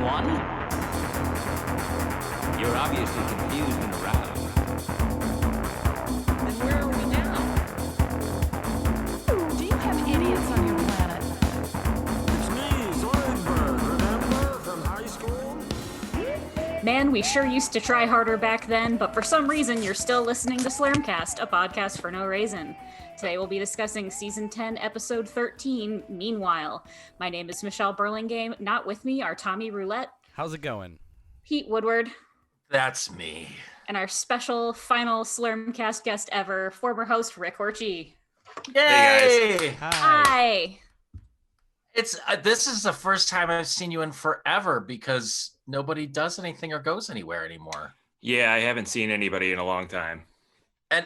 anyone? You're obviously confused and aroused. Then where are we now? Do you have idiots on your planet? It's me, Zoidberg, remember from high school? Man, we sure used to try harder back then, but for some reason you're still listening to Slurmcast, a podcast for no reason. Today we'll be discussing Season 10, Episode 13, Meanwhile. My name is Michelle Burlingame. Not with me are Tommy Roulette, How's it going? Pete Woodward, That's me. and our special final Slurmcast guest ever, former host Rick Horchy. Yay! Hi! It's this is the first time I've seen you in forever because nobody does anything or goes anywhere anymore. Yeah, I haven't seen anybody in a long time. And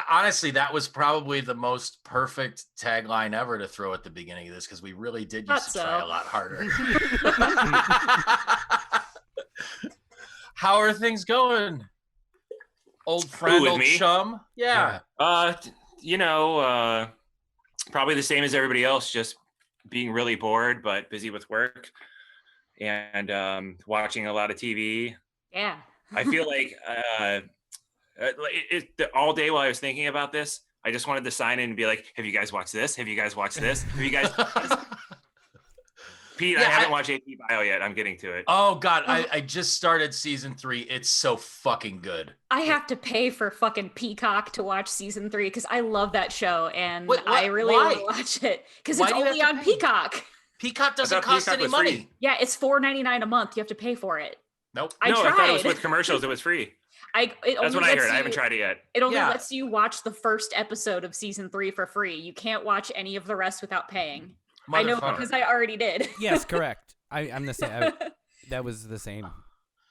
honestly, that was probably the most perfect tagline ever to throw at the beginning of this because we really did used to try a lot harder. How are things going? Old friend, with old me? chum? Yeah. Probably the same as everybody else, just being really bored but busy with work and watching a lot of TV. Yeah. I feel like all day while I was thinking about this, I just wanted to sign in and be like, have you guys watched this? Have you guys watched this? Have you guys Pete, Yeah, I haven't watched AP Bio yet. I'm getting to it. Oh God, I just started season 3. It's so fucking good. I have to pay for fucking Peacock to watch Season 3 because I love that show and Wait, I really why? want to watch it because Why it's do you have only to on pay? Peacock. Peacock doesn't thought cost Peacock any was money. free. Yeah, it's $4.99 a month. You have to pay for it. Nope. I I thought it was tried. with commercials. It was free. It That's only what I lets heard. I you- haven't tried it yet. It only Yeah. lets you watch the first episode of Season 3 for free. You can't watch any of the rest without paying. I know Motherfucker. because I already did. Yes, correct. I'm the same. That was the same.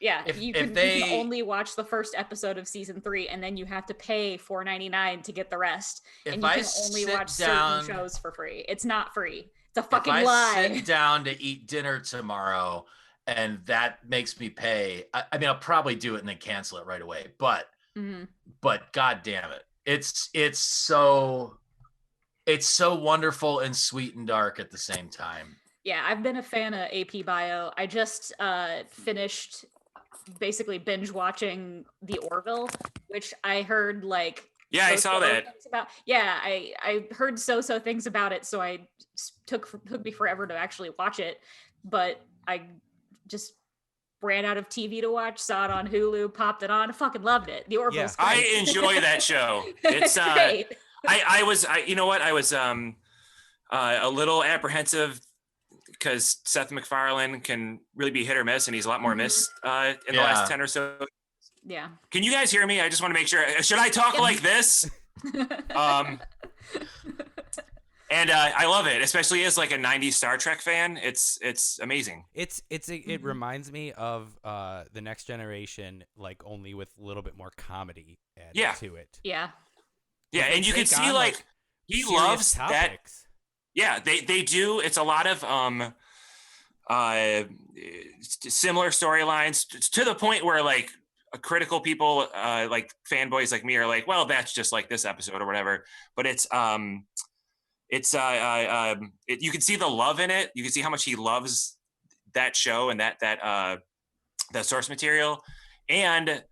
Yeah, If you they- can only watch the first episode of Season 3, and then you have to pay $4.99 to get the rest. If And you I can only sit watch down- certain shows for free. It's not free. It's a If fucking I lie. sit down to eat dinner tomorrow and that makes me pay, I mean, I'll probably do it and then cancel it right away. But Mhm. God damn it, it's so wonderful and sweet and dark at the same time. Yeah, I've been a fan of AP Bio. I just finished basically binge watching The Orville, which I heard like Yeah, I saw that. things about. Yeah, I heard so things about it, so I took me forever to actually watch it, but I just ran out of TV to watch, saw it on Hulu, popped it on, I fucking loved it. The Orville's I great. enjoy that show. It's great. I was a little apprehensive because Seth MacFarlane can really be hit or miss, and he's a lot more missed in the last 10 or so. Yeah. Can you guys hear me? I just want to make sure. Should I talk Yep. like this? And I love it, especially as like a 90s Star Trek fan. It's amazing. It reminds me of the Next Generation, like only with a little bit more comedy added Yeah. to it. Yeah. Yeah, They and you can take see on, like he serious loves that. topics. Yeah, they do. It's a lot of similar storylines to the point where like critical people like fanboys like me are like, well, that's just like this episode or whatever. But you can see the love in it. You can see how much he loves that show and that source material. And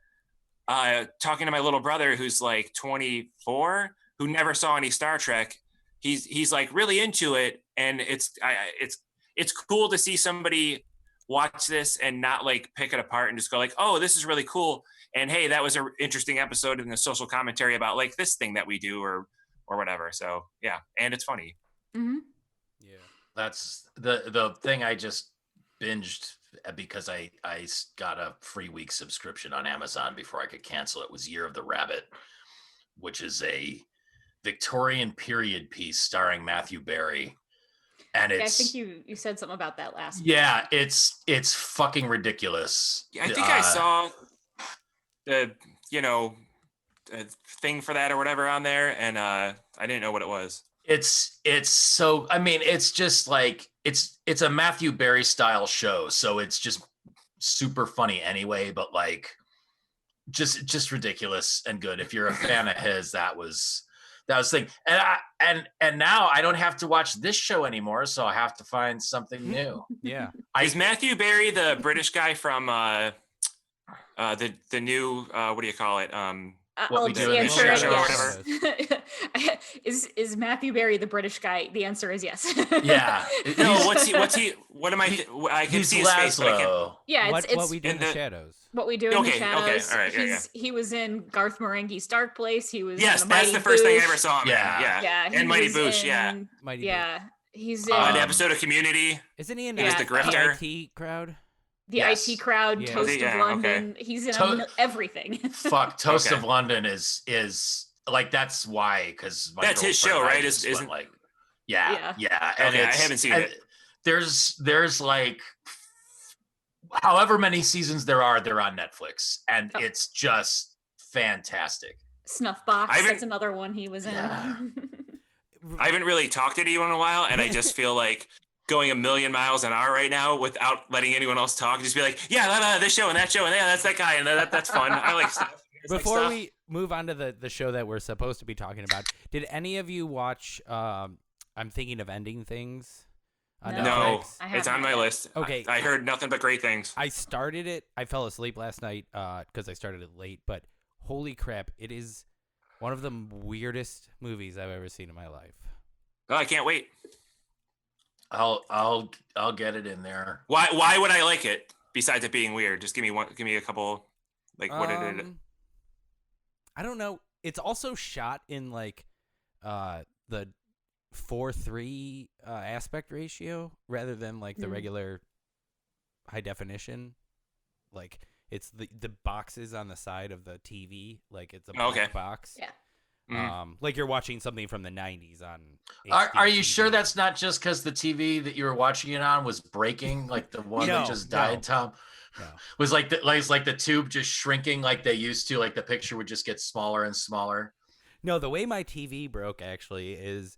talking to my little brother who's like 24, who never saw any Star Trek, he's like really into it, and it's cool to see somebody watch this and not like pick it apart and just go like, oh, this is really cool, and hey, that was an interesting episode in the social commentary about like this thing that we do or whatever. So yeah, and it's funny. Mm-hmm. Yeah. That's the thing I just binged because I got a free week subscription on Amazon before I could cancel it, was Year of the Rabbit, which is a Victorian period piece starring Matthew Barry. And Yeah, I it's think you said something about that last week. yeah, it's fucking ridiculous. Yeah, I think I saw the thing for that or whatever on there, and I didn't know what it was. It's so, I mean, it's just like it's a Matthew Barry style show, so it's just super funny anyway, but like just ridiculous and good. If you're a fan of his, that was That was the thing. And now I don't have to watch this show anymore, so I have to find something new. Yeah. Is Matthew Barry the British guy from the new what do you call it? What we do in the answer is shadows. yes. Is Matthew Barry the British guy? The answer is yes. Yeah. No, what's he? What am I? I can He's see his face, but I can't. Laszlo. Yeah, What it's we do in the shadows. what we do in the Okay, shadows. all right, He was in Garth Marenghi's Dark Place. He was Yes, in that's Mighty the first thing I Boosh. ever saw him. Yeah. in. Yeah, Yeah, he and Mighty was Boosh. Yeah, in- Mighty Yeah, he's in Um, an episode of Community. Isn't he in He was the grifter. IT crowd? the Yes. IT Crowd, Yeah. Toast Yeah, of okay. London. He's in To- everything. Fuck, Toast Okay. of London is like that's why, because That's his show, right? Isn't like yeah. And Okay, I it's- haven't seen and it. There's like however many seasons there are, they're on Netflix, and Oh. it's just fantastic. Snuff Box. I haven't- That's another one he was in. Yeah. I haven't really talked to anyone in a while, and I just feel like going a million miles an hour right now without letting anyone else talk. Just be like, yeah, this show and that show, and yeah, that's that guy, and that's fun. I like stuff. Before we move on to the show that we're supposed to be talking about, did any of you watch I'm Thinking of Ending Things on No. No, Netflix? I it's on haven't my yet. list. Okay. I heard nothing but great things. I started it. I fell asleep last night because I started it late, but holy crap, it is one of the weirdest movies I've ever seen in my life. Oh, I can't wait. I'll get it in there. Why would I like it? Besides it being weird, just give me a couple. Like what did it? I don't know. It's also shot in like the 4:3 aspect ratio rather than like the regular high definition. Like it's the boxes on the side of the TV, like it's a black Okay. box. Yeah. Like you're watching something from the 90s on Are you HD sure TV. that's not just because the TV that you were watching it on was breaking, like the one that just died, No. Tom? No. Was like the tube just shrinking like they used to, like the picture would just get smaller and smaller. No, the way my TV broke actually is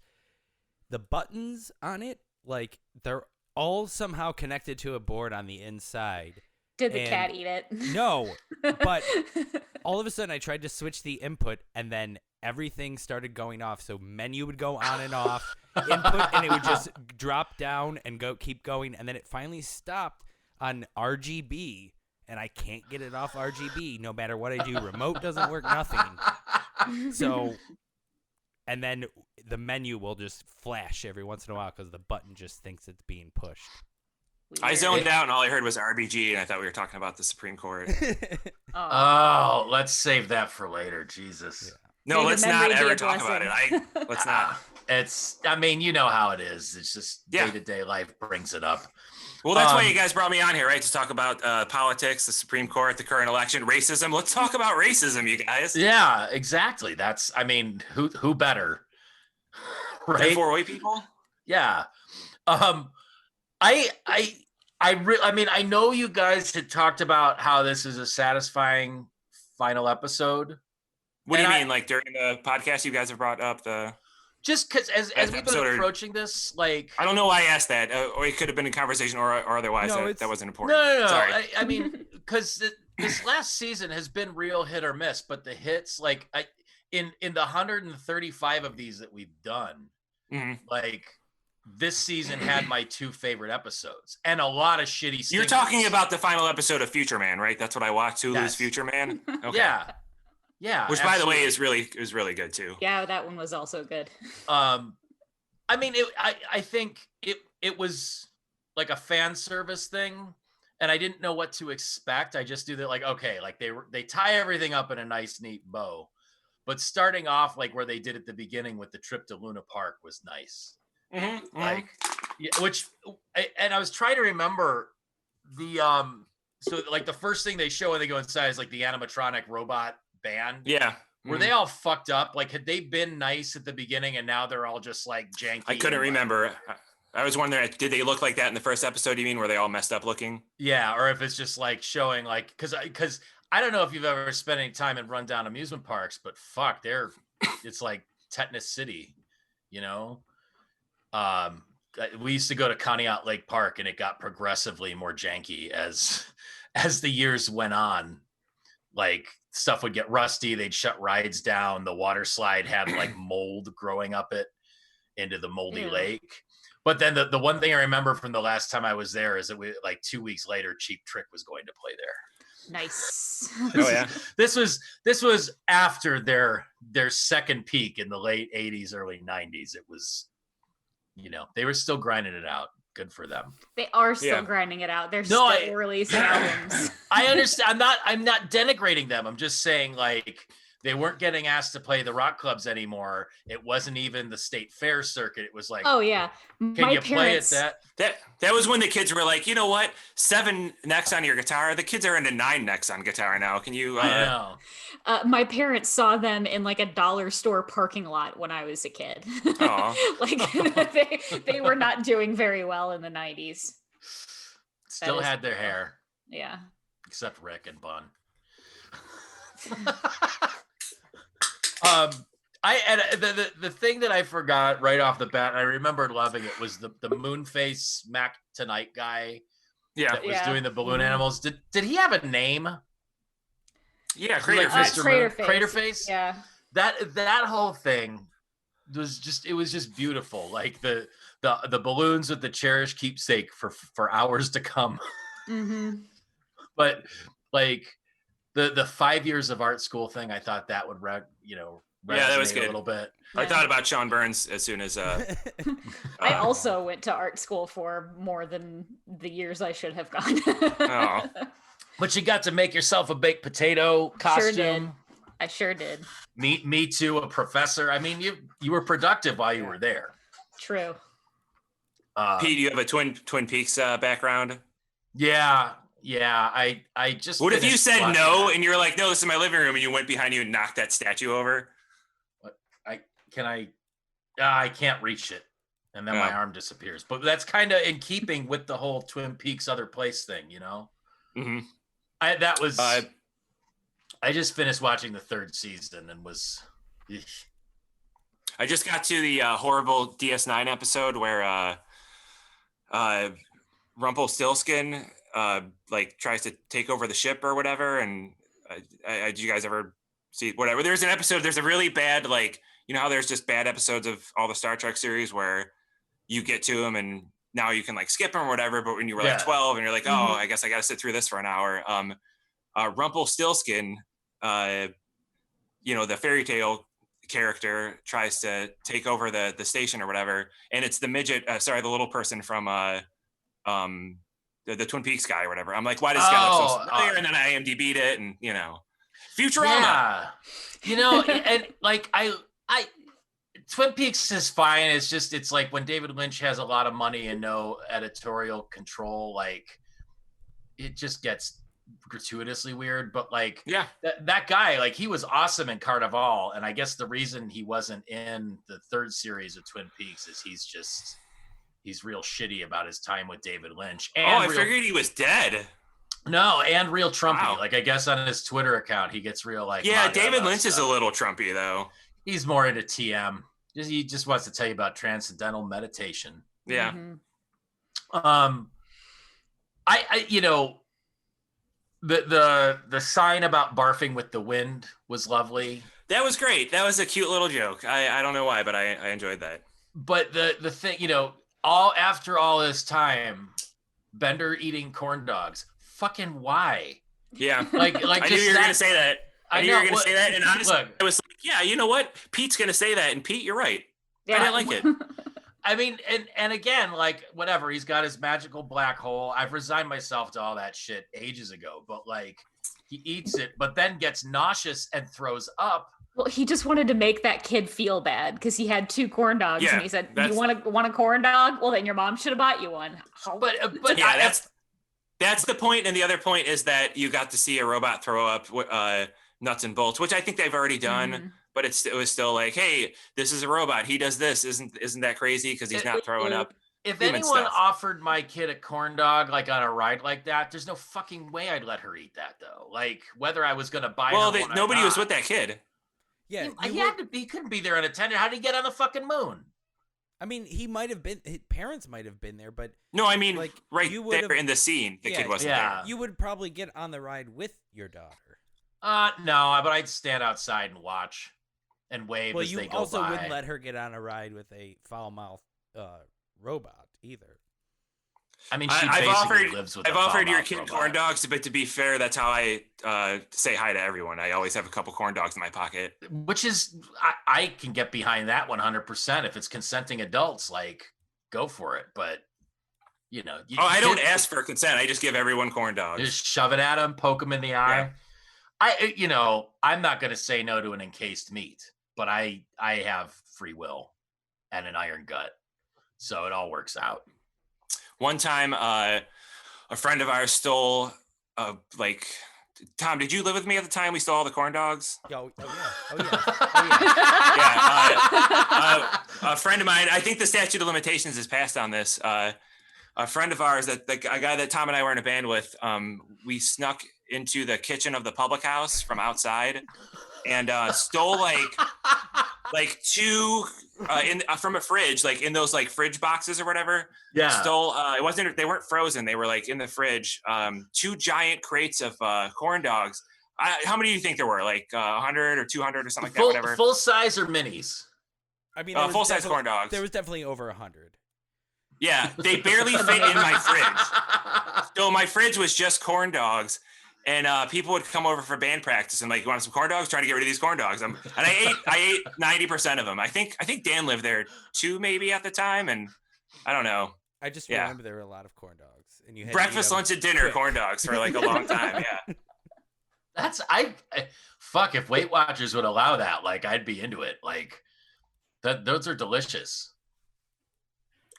the buttons on it, like they're all somehow connected to a board on the inside. Did the And- cat eat it? No, but all of a sudden I tried to switch the input and then everything started going off. So menu would go on and off, input, and it would just drop down and keep going. And then it finally stopped on RGB, and I can't get it off RGB no matter what I do. Remote doesn't work, nothing. So, and then the menu will just flash every once in a while because the button just thinks it's being pushed. I zoned out and all I heard was RBG, and I thought we were talking about the Supreme Court. Oh, let's save that for later. Jesus. No, May the let's memory not be ever a talk about it. Let's not. I mean, you know how it is. It's just Yeah. day-to-day life brings it up. Well, that's why Um, you guys brought me on here, right? To talk about politics, the Supreme Court, the current election, racism. Let's talk about racism, you guys. Yeah, exactly. I mean, who better? Than Right? four white people? Yeah. I mean, I know you guys had talked about how this is a satisfying final episode. What do you And mean? Like during the podcast, you guys have brought up the. Just because as we've episode been or- approaching this, like I don't know why I asked that, or it could have been a conversation, or otherwise. No, That wasn't important. no. Sorry. I mean, because this last season has been real hit or miss, but the hits, like in the 135 of these that we've done, Mhm. like this season had my two favorite episodes and a lot of shitty. You're stinkers. talking about the final episode of Future Man, right? That's what I watched. Hulu's Yes. Future Man. Okay. Yeah. Which, by the way, absolutely. is really good too. Yeah, that one was also good. I mean, I think it was like a fan service thing, and I didn't know what to expect. I just knew that, like, okay, like they tie everything up in a nice, neat bow. But starting off like where they did at the beginning with the trip to Luna Park was nice. Mm-hmm. Like, yeah, and I was trying to remember the so like the first thing they show when they go inside is like the animatronic robot band. Yeah. Were they all fucked up? Like, had they been nice at the beginning and now they're all just like janky? I couldn't and, like- remember. I was wondering, did they look like that in the first episode? You mean were they all messed up looking? Yeah, or if it's just like showing like because I don't know if you've ever spent any time in rundown amusement parks, but fuck, it's like Tetanus City, you know. We used to go to Conneaut Lake Park, and it got progressively more janky as the years went on. Like stuff would get rusty. They'd shut rides down. The water slide had like mold growing up it into the moldy lake. But then the one thing I remember from the last time I was there is that we like 2 weeks later, Cheap Trick was going to play there. Nice. Oh yeah. This was after their second peak in the late 80s, early 90s. It was, they were still grinding it out. Good for them. They are still grinding it out. They're releasing albums. I understand. I'm not denigrating them. I'm just saying, like, they weren't getting asked to play the rock clubs anymore. It wasn't even the state fair circuit. It was like, oh yeah, can you play it that was when the kids were like, you know what, 7 necks on your guitar. The kids are into 9 necks on guitar now. Can you? I know. My parents saw them in like a dollar store parking lot when I was a kid. Like they were not doing very well in the 90s. Still had their hair. Yeah. Except Rick and Bun. The thing that I forgot right off the bat, and I remembered loving it, was the Moonface Mac Tonight guy. Yeah, that was doing the balloon animals. Did he have a name? Yeah, Craterface. Yeah, that whole thing was just beautiful. Like the balloons with the cherished keepsake for hours to come. Mm-hmm. But like the 5 years of art school thing, I thought that would that was good. A little bit. I thought about Sean Burns as soon as I also went to art school for more than the years I should have gone. But you got to make yourself a baked potato costume. Sure did. I sure did. Me too, a professor. I mean, you were productive while you were there. True. Pete, you have a Twin Peaks background? Yeah. I just. What if you said no and you're like, no, this is my living room, and you went behind you and knocked that statue over? I can't reach it, and then my arm disappears. But that's kind of in keeping with the whole Twin Peaks other place thing, Mm-hmm. I just finished watching the 3rd season and was. I just got to the horrible DS9 episode where Rumpelstiltskin tries to take over the ship or whatever. And did you guys ever see whatever? There's an episode. There's a really bad how there's just bad episodes of all the Star Trek series where you get to them and now you can skip them or whatever. But when you were 12 and you're like, oh, I guess I got to sit through this for an hour. Rumpelstiltskin, the fairy tale character tries to take over the station or whatever, and it's the midget, the little person from the Twin Peaks guy or whatever. I'm like, why does this guy look so familiar? And then I IMDb'd it, and Futurama. And I Twin Peaks is fine. It's like when David Lynch has a lot of money and no editorial control, it just gets gratuitously weird. But that guy, he was awesome in Carnival, and I guess the reason he wasn't in the 3rd series of Twin Peaks is he's real shitty about his time with David Lynch. And I figured he was dead. No, and real Trumpy. Wow. I guess on his Twitter account, he gets real David Lynch is a little Trumpy though. He's more into TM. He just wants to tell you about transcendental meditation. Yeah. Mm-hmm. The sign about barfing with the wind was lovely. That was great. That was a cute little joke. I don't know why, but I enjoyed that. But the thing, after all this time, Bender eating corn dogs. Fucking why? Yeah. I knew you were going to say that. I knew you were going to say that. And honestly, I was like, yeah, you know what? Pete's going to say that. And Pete, you're right. Yeah. I didn't like it. I mean, and again, whatever, he's got his magical black hole. I've resigned myself to all that shit ages ago, but he eats it, but then gets nauseous and throws up. Well, he just wanted to make that kid feel bad because he had 2 corn dogs, and he said, "You want a corn dog? Well, then your mom should have bought you one." But yeah, that's the point, and the other point is that you got to see a robot throw up nuts and bolts, which I think they've already done. Mm-hmm. But it was still hey, this is a robot. He does this. Isn't that crazy? Because he's not throwing up. If anyone offered my kid a corn dog on a ride like that, there's no fucking way I'd let her eat that though. Whether I was gonna buy her one nobody was with that kid. Yeah, he couldn't be there unattended. How did he get on the fucking moon? I mean, he might have been. His parents might have been there, but no, I mean, right there in the scene, the kid wasn't there. You would probably get on the ride with your daughter. No, but I'd stand outside and watch and wave Well, as you they go also by. wouldn't let her get on a ride with a foul-mouthed robot either. I mean, she I've basically offered lives with I've a offered your foul-mouthed kid robot. corn dogs, but to be fair, that's how I say hi to everyone. I always have a couple corn dogs in my pocket. Which is, I can get behind that 100%. If it's consenting adults, like, go for it. But, you know. I don't ask for consent. I just give everyone corn dogs. Just shove it at them, poke them in the eye. Yeah. I'm not going to say no to an encased meat, but I have free will and an iron gut. So it all works out. One time, a friend of ours stole, Tom, did you live with me at the time we stole all the corn dogs? Oh yeah. A friend of mine, I think the statute of limitations is passed on this. A friend of ours, a guy that Tom and I were in a band with, we snuck into the kitchen of the public house from outside and stole two from a fridge, like in those like fridge boxes or whatever. Yeah. Stole they weren't frozen, they were like in the fridge. 2 giant crates of corn dogs. How many do you think there were? Like 100 or 200 or something like that, whatever. Full size or minis? I mean, full size corn dogs. There was definitely over 100. Yeah, they barely fit in my fridge. So my fridge was just corn dogs. And people would come over for band practice and like, you want some corn dogs? Trying to get rid of these corn dogs. And I ate 90% of them. I think Dan lived there too, maybe at the time, and I don't know. I just remember there were a lot of corn dogs, and you had breakfast, lunch, and dinner quick. corn dogs for like a long time. Yeah, That's fuck. If Weight Watchers would allow that, like I'd be into it. Like those are delicious.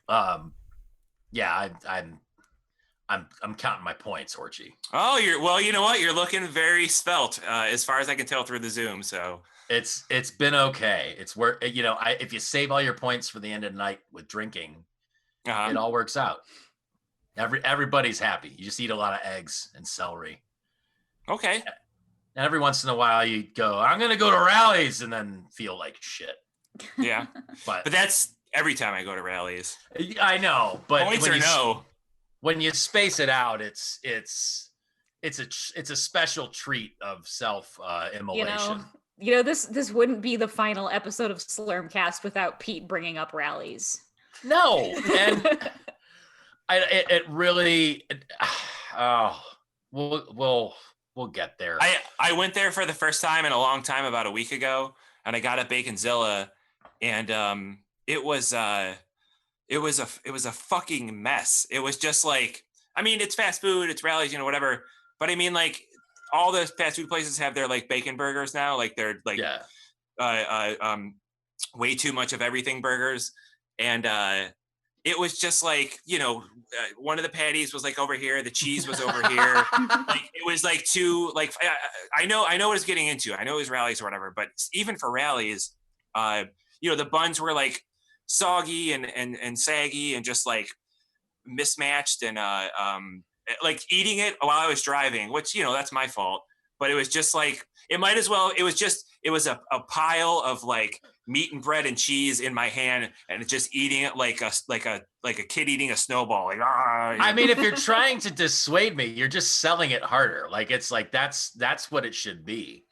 Yeah, I'm counting my points, Horchy. Oh, you know what? You're looking very svelte, as far as I can tell through the Zoom. So it's been okay. It's work. If you save all your points for the end of the night with drinking, it all works out. Everybody's happy. You just eat a lot of eggs and celery. Okay. And every once in a while you go, I'm gonna go to rallies, and then feel like shit. Yeah. But that's every time I go to rallies. I know, but Points or no. When you space it out, it's a special treat of self immolation. This wouldn't be the final episode of Slurmcast without Pete bringing up rallies. No, and it really. We'll get there. I went there for the first time in a long time about a week ago, and I got a Baconzilla, and it was a fucking mess. It was just like, I mean, it's fast food, it's rallies, whatever. But I mean, like, all the fast food places have their like bacon burgers now. Like they're like, way too much of everything burgers. And it was just like, one of the patties was like over here, the cheese was over here. Like it was like I know what it's getting into. I know it was rallies or whatever, but even for rallies, the buns were like soggy and saggy and just like mismatched, and like eating it while I was driving, which that's my fault, but it was just like it was a pile of like meat and bread and cheese in my hand, and just eating it like a kid eating a snowball. Like, I mean, if you're trying to dissuade me, you're just selling it harder. Like it's like that's what it should be.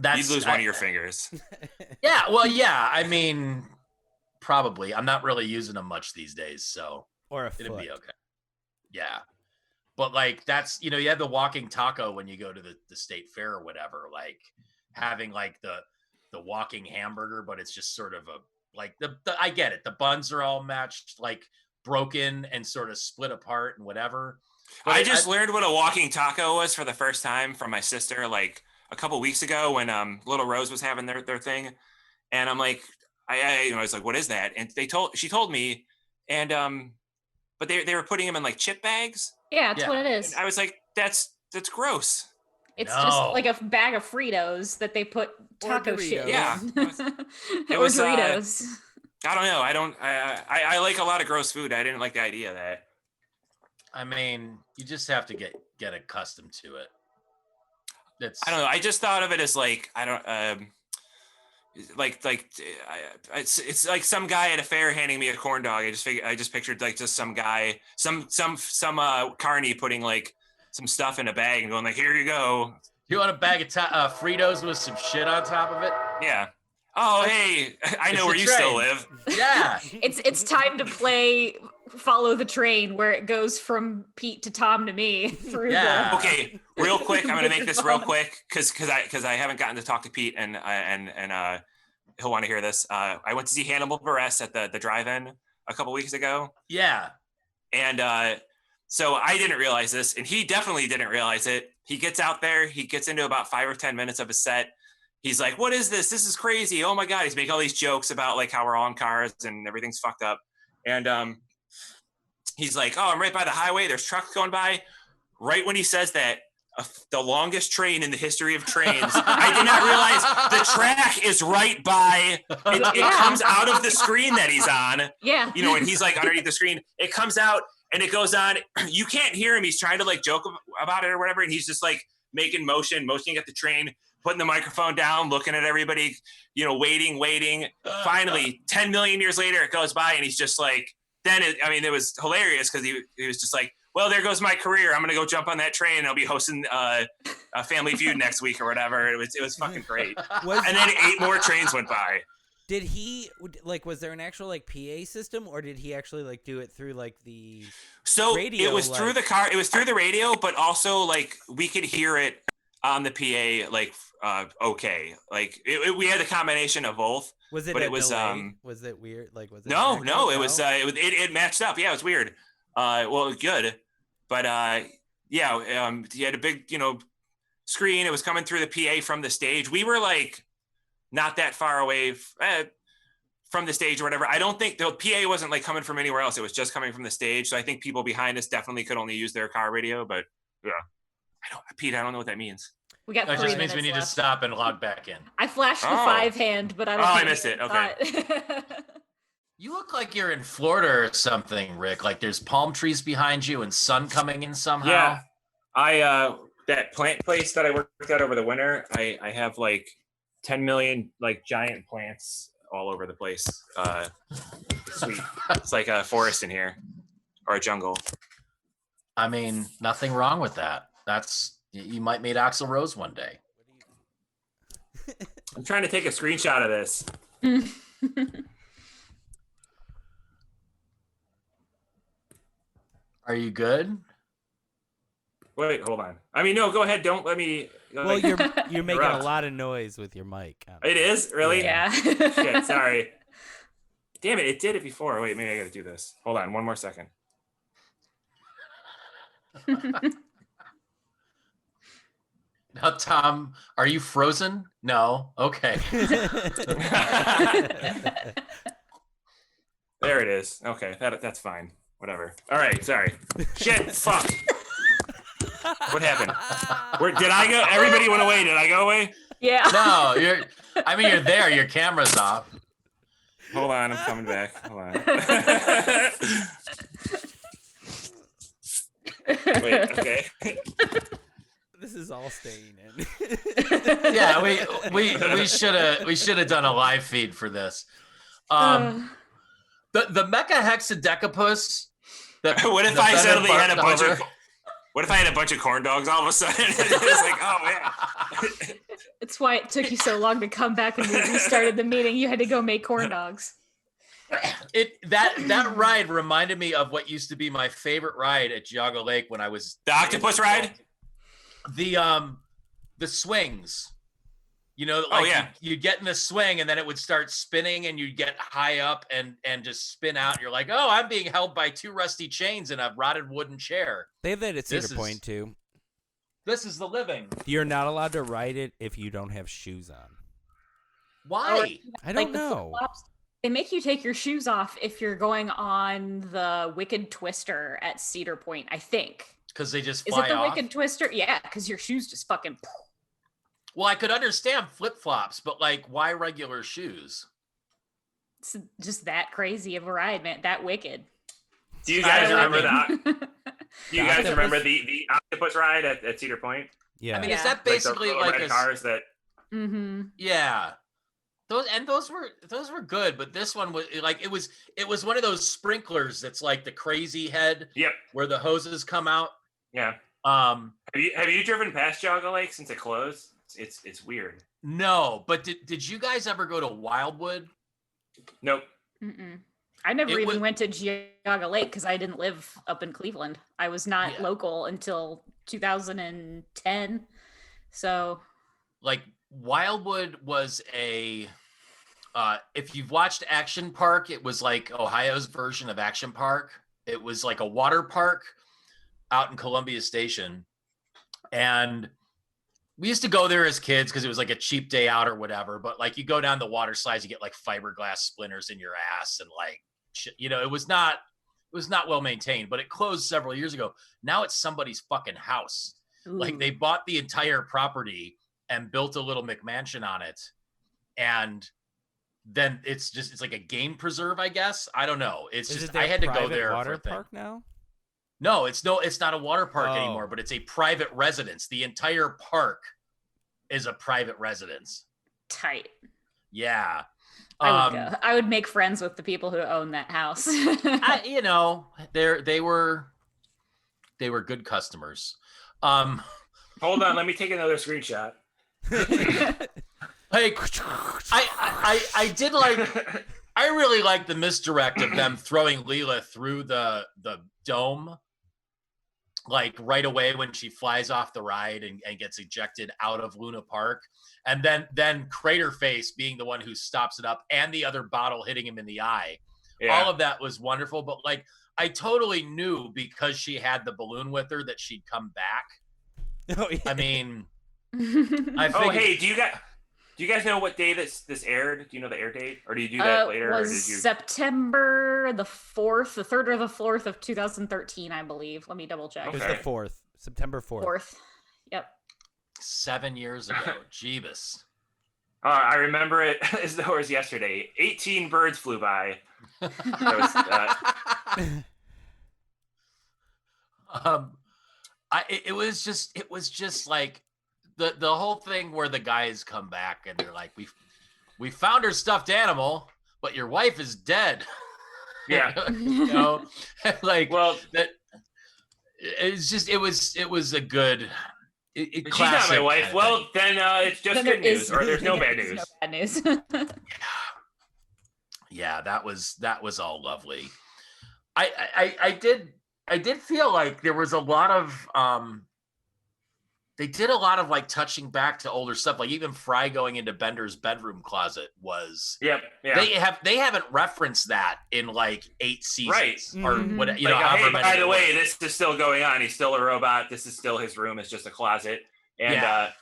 You'd lose one of your fingers. Yeah, well, yeah. I mean, probably. I'm not really using them much these days, so it'd be okay. Yeah, but like that's you have the walking taco when you go to the state fair or whatever. Like having like the walking hamburger, but it's just sort of I get it. The buns are all matched, like broken and sort of split apart and whatever. But I just learned what a walking taco was for the first time from my sister, like a couple weeks ago when Little Rose was having their thing, and I'm like, I was like, what is that? And she told me, and but they were putting them in like chip bags. Yeah, that's what it is. And I was like, that's gross. It's just like a bag of Fritos that they put taco shit in. Yeah. It was Doritos. I don't know. I like a lot of gross food. I didn't like the idea of that. I mean, you just have to get accustomed to it. I don't know. I just thought of it as like, I don't, it's like some guy at a fair handing me a corn dog. I just pictured like just some guy, some carny putting like some stuff in a bag and going like, here you go. You want a bag of Fritos with some shit on top of it? Yeah. Oh, hey, I know It's where a you train. still live. Yeah. It's time to play Follow the Train, where it goes from Pete to Tom to me through Yeah. Okay, real quick. I'm gonna make this real quick because I haven't gotten to talk to Pete and he'll want to hear this. I went to see Hannibal Buress at the drive-in a couple weeks ago, Yeah. and so I didn't realize this, and he definitely didn't realize it. He gets out there, he gets into about 5 or 10 minutes of his set. He's like, "What is this? This is crazy! Oh my god!" He's making all these jokes about like how we're all in cars and everything's fucked up, and he's like, "Oh, I'm right by the highway. There's trucks going by." Right when he says that, the longest train in the history of trains, I did not realize the track is right by. It comes out of the screen that he's on. Yeah. You know, and he's like underneath the screen. It comes out and it goes on. You can't hear him. He's trying to like joke about it or whatever, and he's just like motioning at the train, putting the microphone down, looking at everybody, you know, waiting. Finally, 10 million years later, it goes by, and he's just like, it was hilarious because he was just like, well, there goes my career. I'm going to go jump on that train and I'll be hosting a Family Feud next week or whatever. It was fucking great. And then 8 more trains went by. Did he was there an actual like PA system, or did he actually like do it through like the radio? It was through the car. It was through the radio, but also like we could hear it on the PA, like okay, like we had a combination of both. Was it? But a it was delay? Was it weird? Like was it? No. It matched up. Yeah, it was weird. Well, it was good, but you had a big screen. It was coming through the PA from the stage. We were like not that far away from the stage or whatever. I don't think the PA wasn't like coming from anywhere else. It was just coming from the stage. So I think people behind us definitely could only use their car radio. But yeah, Pete, I don't know what that means. We got 3 That just minutes means we need left. to stop and log back in. I flashed the 5 hand, but I don't. I missed it. Okay. You look like you're in Florida or something, Rick. Like there's palm trees behind you and sun coming in somehow. Yeah, I that plant place that I worked at over the winter. I have like 10 million like giant plants all over the place. Sweet. It's like a forest in here or a jungle. I mean, nothing wrong with that. You might meet Axl Rose one day. I'm trying to take a screenshot of this. Are you good? Wait, hold on. I mean, no, go ahead. Don't let me. Well, you're making a interrupt. lot of noise with your mic. It is? Really? Yeah. Shit, sorry. Damn it, it did it before. Wait, maybe I gotta do this. Hold on, one more second. Now, Tom, are you frozen? No. Okay. There it is. Okay, that's fine. Whatever. All right, sorry. Shit, fuck. What happened? Where did I go? Everybody went away. Did I go away? Yeah. No, you're there. Your camera's off. Hold on, I'm coming back. Hold on. Wait, okay. This is all staying in. Yeah, we should have done a live feed for this. The mecha hexadecapus. What if I suddenly had a bunch of? What if I had a bunch of corn dogs all of a sudden? It was like, oh man. It's why it took you so long to come back when we restarted the meeting. You had to go make corn dogs. That ride reminded me of what used to be my favorite ride at Geauga Lake when I was The octopus ride? The swings. You know, like you get in the swing and then it would start spinning and you'd get high up and just spin out. You're like, oh, I'm being held by 2 rusty chains in a rotted wooden chair. They have that at Cedar Point too. This is the living. You're not allowed to ride it if you don't have shoes on. Why? I don't the know. flip-flops, they make you take your shoes off if you're going on the Wicked Twister at Cedar Point, I think. Because they just Is fly it the off? Wicked Twister? Yeah, because your shoes just fucking... Well, I could understand flip-flops, but like, why regular shoes? It's just that crazy of a ride, man. That wicked. Do you guys remember that? Do you guys octopus? remember the octopus ride at Cedar Point? Yeah. I mean, Yeah. is that basically the like red cars that? Mm-hmm. Yeah. Those were good, but this one was like it was one of those sprinklers that's like the crazy head Yep. where the hoses come out. Yeah. Have you driven past Jogga Lake since it closed? It's weird. No, but did you guys ever go to Wildwood? Nope. Mm-mm. I never even went to Geauga Lake because I didn't live up in Cleveland. I was not local until 2010. So, like, Wildwood was if you've watched Action Park, it was like Ohio's version of Action Park. It was like a water park out in Columbia Station. And we used to go there as kids because it was like a cheap day out or whatever. But like, you go down the water slides, you get like fiberglass splinters in your ass and like, it was not well maintained, but it closed several years ago. Now it's somebody's fucking house. Ooh. Like, they bought the entire property and built a little McMansion on it. And then it's like a game preserve, I guess. I don't know. I had to go there water for a park now. No, it's not a water park anymore, but it's a private residence. The entire park is a private residence. Tight. Yeah. I would go. I would make friends with the people who own that house. They were good customers. Hold on, let me take another screenshot. Like, I did like. I really like the misdirect of them throwing Leela through the dome, like right away when she flies off the ride and gets ejected out of Luna Park. And then Craterface being the one who stops it up and the other bottle hitting him in the eye. Yeah. All of that was wonderful. But like, I totally knew because she had the balloon with her that she'd come back. Oh, yeah. I mean, hey, do you guys know what day this aired? Do you know the air date? Or do you do that later? Was or did you... September the 4th, the 3rd or the 4th of 2013, I believe. Let me double check. Okay. It was the 4th. September 4th. 4th. Yep. 7 years ago. Jeebus. I remember it as though it was yesterday. 18 birds flew by. It was just like the whole thing where the guys come back and they're like, we found her stuffed animal, but your wife is dead. Yeah. Like, well, that it was a good. She's not my wife. Well, then it's just good news, or there's no bad news. No bad news. Yeah, that was all lovely. I did feel like there was a lot of they did a lot of like touching back to older stuff, like even Fry going into Bender's bedroom closet was. Yep. Yeah. They haven't referenced that in like 8 seasons, right? Or what? Like, hey, by the way, this is still going on. He's still a robot. This is still his room. It's just a closet. And I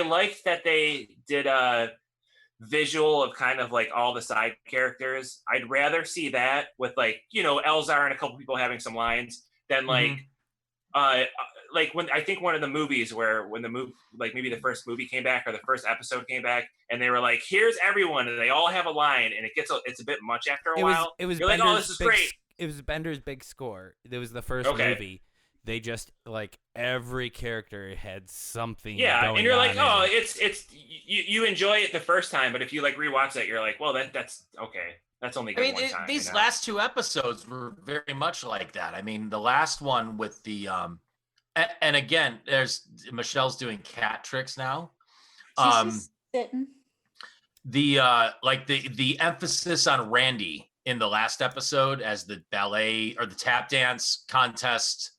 liked that they did a visual of kind of like all the side characters. I'd rather see that with like, Elzar and a couple people having some lines than like like when I think one of the movies when the movie, like maybe the first movie came back or the first episode came back and they were like, here's everyone and they all have a line and it's a bit much after a while. It was You're like, oh, this is great. It was Bender's big score. It was the first movie. They just like every character had something. Yeah, going and you're like, on oh, it's you enjoy it the first time, but if you like rewatch that, you're like, well, that's okay. That's only good one time. These last 2 episodes were very much like that. I mean, the last one with the and again, there's Michelle's doing cat tricks now. She's just sitting. The emphasis on Randy in the last episode as the ballet or the tap dance contest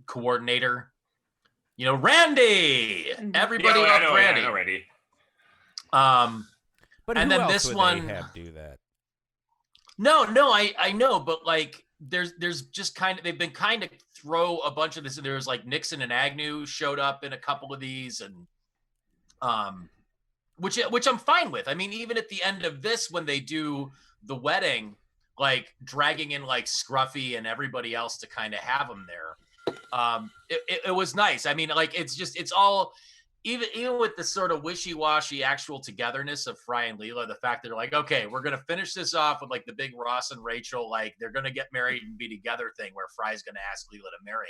coordinator. Randy. Everybody loved Randy. I know Randy. But and who then else this would one they have do that? No, I know, but like there's just they've been kind of throw a bunch of this. There was like Nixon and Agnew showed up in a couple of these, and which I'm fine with. I mean, even at the end of this, when they do the wedding, like dragging in like Scruffy and everybody else to kind of have them there, it was nice. I mean, like it's all. Even with the sort of wishy-washy actual togetherness of Fry and Leela, the fact that they're like, okay, we're going to finish this off with like the big Ross and Rachel, like they're going to get married and be together thing where Fry's going to ask Leela to marry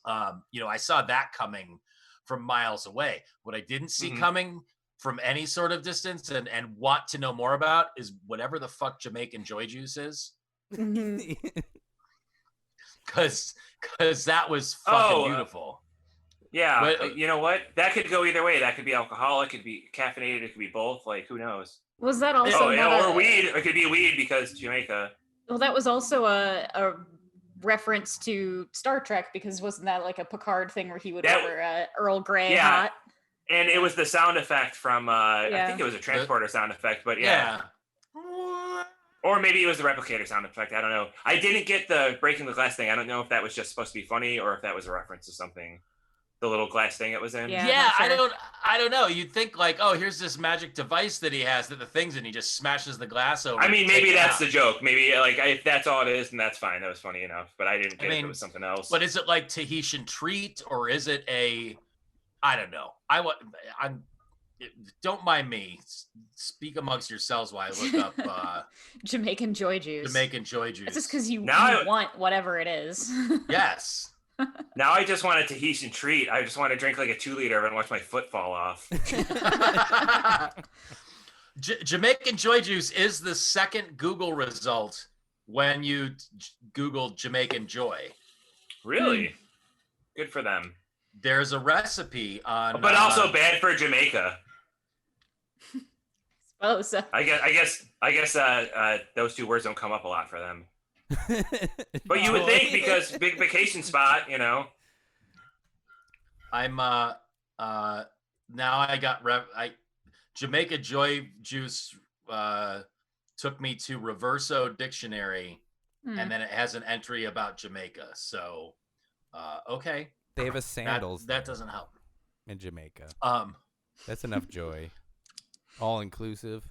him. I saw that coming from miles away. What I didn't see coming from any sort of distance and want to know more about is whatever the fuck Jamaican Joy Juice is. because that was fucking beautiful. Yeah, But- you know what? That could go either way. That could be alcoholic, it could be caffeinated, it could be both. Like, who knows? Was that also or weed? It could be weed because Jamaica. Well, that was also a reference to Star Trek, because wasn't that like a Picard thing where he would order Earl Grey hot? And it was the sound effect from I Yeah. think it was a transporter sound effect, but yeah. Or maybe it was the replicator sound effect. I don't know. I didn't get the breaking the glass thing. I don't know if that was just supposed to be funny or if that was a reference to something. The little glass thing it was in. Yeah, Yeah, not sure. I don't know. You'd think like, oh, here's this magic device that he has that the things, and he just smashes the glass over. I mean, to take maybe it that's out. the joke. Maybe like if that's all it is, then that's fine. That was funny enough. But I didn't get if it was something else. But is it like Tahitian treat, or is it a? I don't know. Don't mind me. Speak amongst yourselves while I look up Jamaican joy juice. Jamaican joy juice. It's just because you Now want whatever it is. Yes. Now I just want a Tahitian treat. I just want to drink like a 2-liter and watch my foot fall off. Jamaican joy juice is the second Google result when you Google Jamaican joy. Really? Good for them. There's a recipe on, But also bad for Jamaica. Oh, so I guess those two words don't come up a lot for them. But you would think, because big vacation spot, you know. I'm now I got Jamaica joy juice took me to Reverso Dictionary, and then it has an entry about Jamaica. So okay. They have a sandals That doesn't help. in Jamaica. That's enough joy. All inclusive.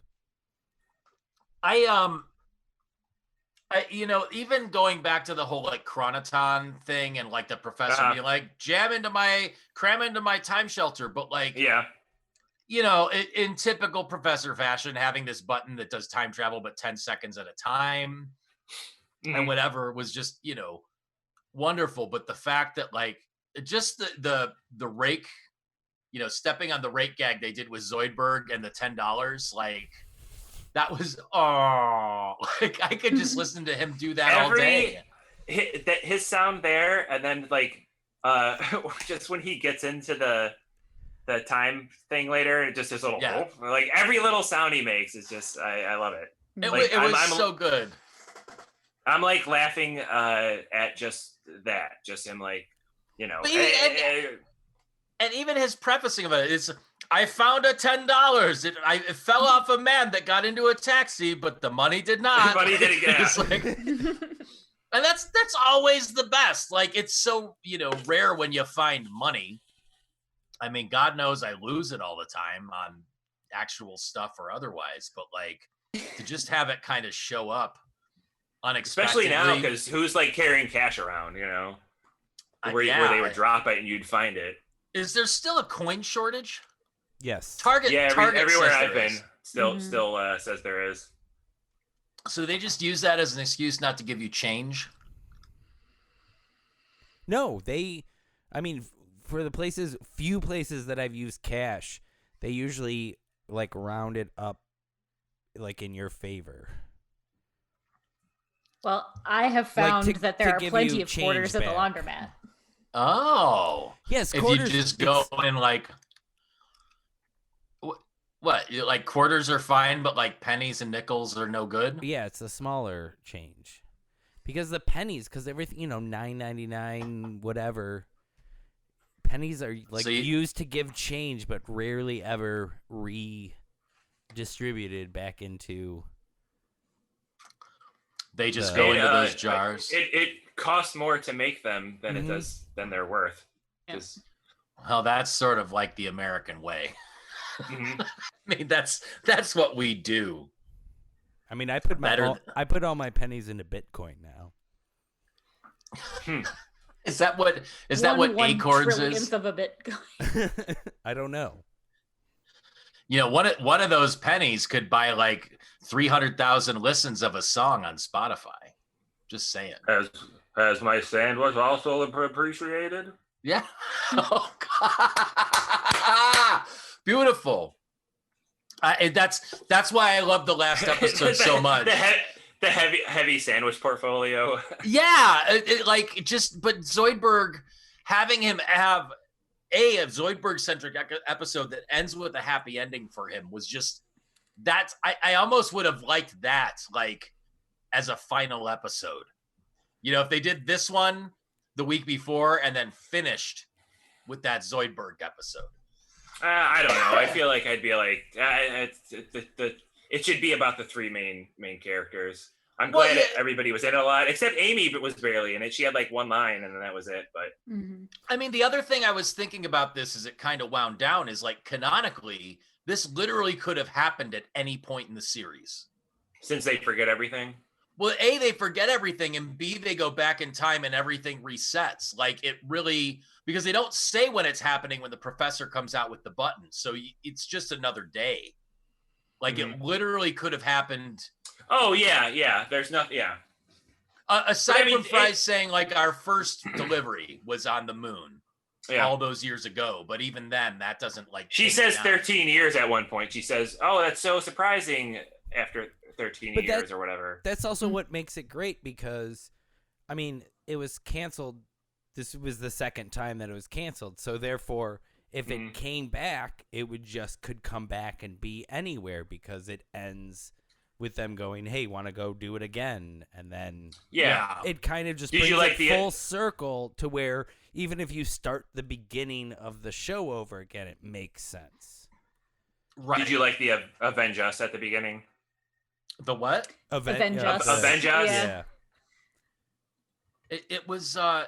Even going back to the whole like chronoton thing and like the professor being like, cram into my time shelter, but like, in typical professor fashion, having this button that does time travel but 10 seconds at a time and whatever was just, wonderful. But the fact that like just the rake, stepping on the rake gag they did with Zoidberg and the $10, like that was like I could just listen to him do that all day. His sound there, and then like just when he gets into the time thing later, it just this little like every little sound he makes is just I love it. It Like, was so good. I'm like laughing at just that, just him like, and even his prefacing of it is, I found a $10. It fell off a man that got into a taxi, but the money did not. The money didn't get It's like, and that's always the best. Like, it's so, rare when you find money. I mean, God knows I lose it all the time on actual stuff or otherwise, but like to just have it kind of show up unexpectedly. Especially now, because who's like carrying cash around, where they would drop it and you'd find it. Is there still a coin shortage? Yes. Target everywhere says I've there been is. still says there is. So they just use that as an excuse not to give you change? No, for the few places that I've used cash, they usually like round it up like in your favor. Well, I have found that there are give plenty you of quarters at the change laundromat. Oh. Yes, if quarters. you just go and like, what? Like quarters are fine, but like pennies and nickels are no good? Yeah, it's a smaller change. Because the pennies, because everything, $9.99, whatever. Pennies are like used to give change, but rarely ever redistributed back into. They just go into those jars. It costs more to make them than it does than they're worth. Just Well, that's sort of like the American way. I mean, that's what we do. I mean, I put all my pennies into Bitcoin now. Is that what Acorns is? Of a Bitcoin. I don't know. One of those pennies could buy like 300,000 listens of a song on Spotify. Just saying. Has my sandwich also appreciated? Yeah. Oh God. Beautiful. That's why I love the last episode so much. the heavy sandwich portfolio. Yeah, but Zoidberg, having him have a Zoidberg centric episode that ends with a happy ending for him was just I almost would have liked that like as a final episode. You know, if they did this one the week before and then finished with that Zoidberg episode. I don't know. I feel like I'd be like, it should be about the three main characters. I'm glad everybody was in it a lot, except Amy, but was barely in it. She had like one line, and then that was it. But I mean, the other thing I was thinking about this as it kind of wound down is like canonically, this literally could have happened at any point in the series. Since they forget everything. Well, A, they forget everything, and B, they go back in time and everything resets. Like it really, because they don't say when it's happening when the professor comes out with the button. So it's just another day. Like it literally could have happened. Oh, yeah. There's nothing, yeah. Aside from Fry saying like our first delivery was on the moon all those years ago. But even then, that doesn't like. She says 13 years at one point. She says, oh, that's so surprising after 13 years or whatever. That's also what makes it great because, I mean, it was canceled. This was the second time that it was canceled. So therefore, if it came back, it could come back and be anywhere because it ends with them going, hey, want to go do it again? And then it kind of just brings it full circle to where even if you start the beginning of the show over again, it makes sense. Right. Did you like the Avenge Us at the beginning? The what? Avenge Us. Avenge Us? Yeah. It was a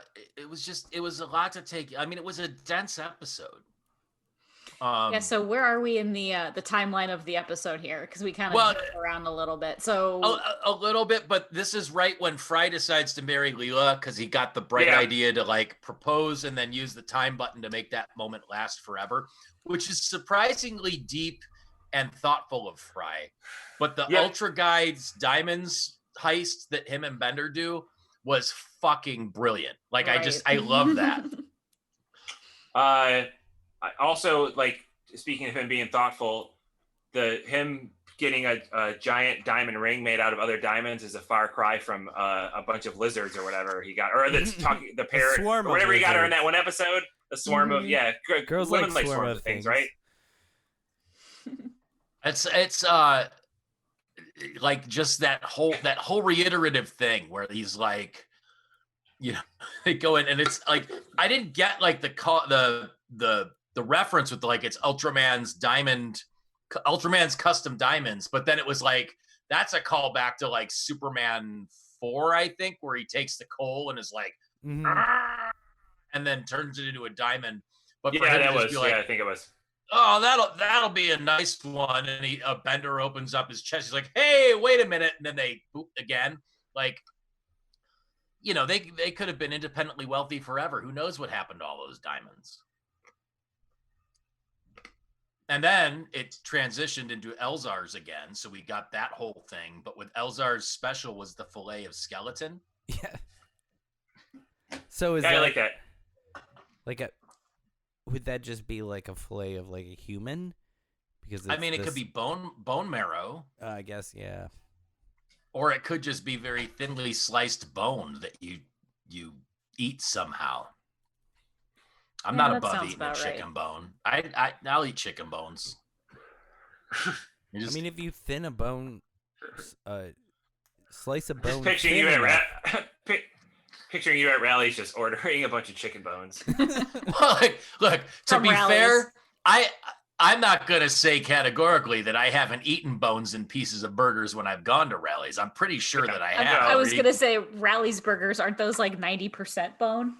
lot to take. I mean, it was a dense episode. So where are we in the timeline of the episode here? Because we kind of jump around a little bit. So a little bit, but this is right when Fry decides to marry Leela because he got the bright idea to like propose and then use the time button to make that moment last forever, which is surprisingly deep and thoughtful of Fry. But the Ultra Guides Diamonds heist that him and Bender do was fucking brilliant. Like I love that. I also, like, speaking of him being thoughtful, him getting a giant diamond ring made out of other diamonds is a far cry from a bunch of lizards or whatever he got, or the parrot, or whatever he got her in that one episode. A swarm of girls women like swarm of things, right? It's like just that whole reiterative thing where he's like, you know, they go in and it's like I didn't get like the reference with like it's Ultraman's custom diamonds, but then it was like that's a callback to like Superman 4, I think, where he takes the coal and is like and then turns it into a diamond. But for him to just be like, I think it was. Oh, that'll be a nice one. And a Bender opens up his chest. He's like, hey, wait a minute. And then they boop again. Like, you know, they could have been independently wealthy forever. Who knows what happened to all those diamonds? And then it transitioned into Elzar's again. So we got that whole thing. But with Elzar's special was the fillet of skeleton. Yeah. So is I like that. Like would that just be like a fillet of like a human? Because it could be bone marrow. I guess, yeah. Or it could just be very thinly sliced bone that you eat somehow. I'm not above eating a chicken bone. I'll eat chicken bones. I mean, if you thin a bone, slice a bone. Just picturing you at rallies, just ordering a bunch of chicken bones. Well, look. To be fair, I'm not going to say categorically that I haven't eaten bones and pieces of burgers when I've gone to rallies. I'm pretty sure that I have. I was going to say rallies burgers, aren't those like 90% bone?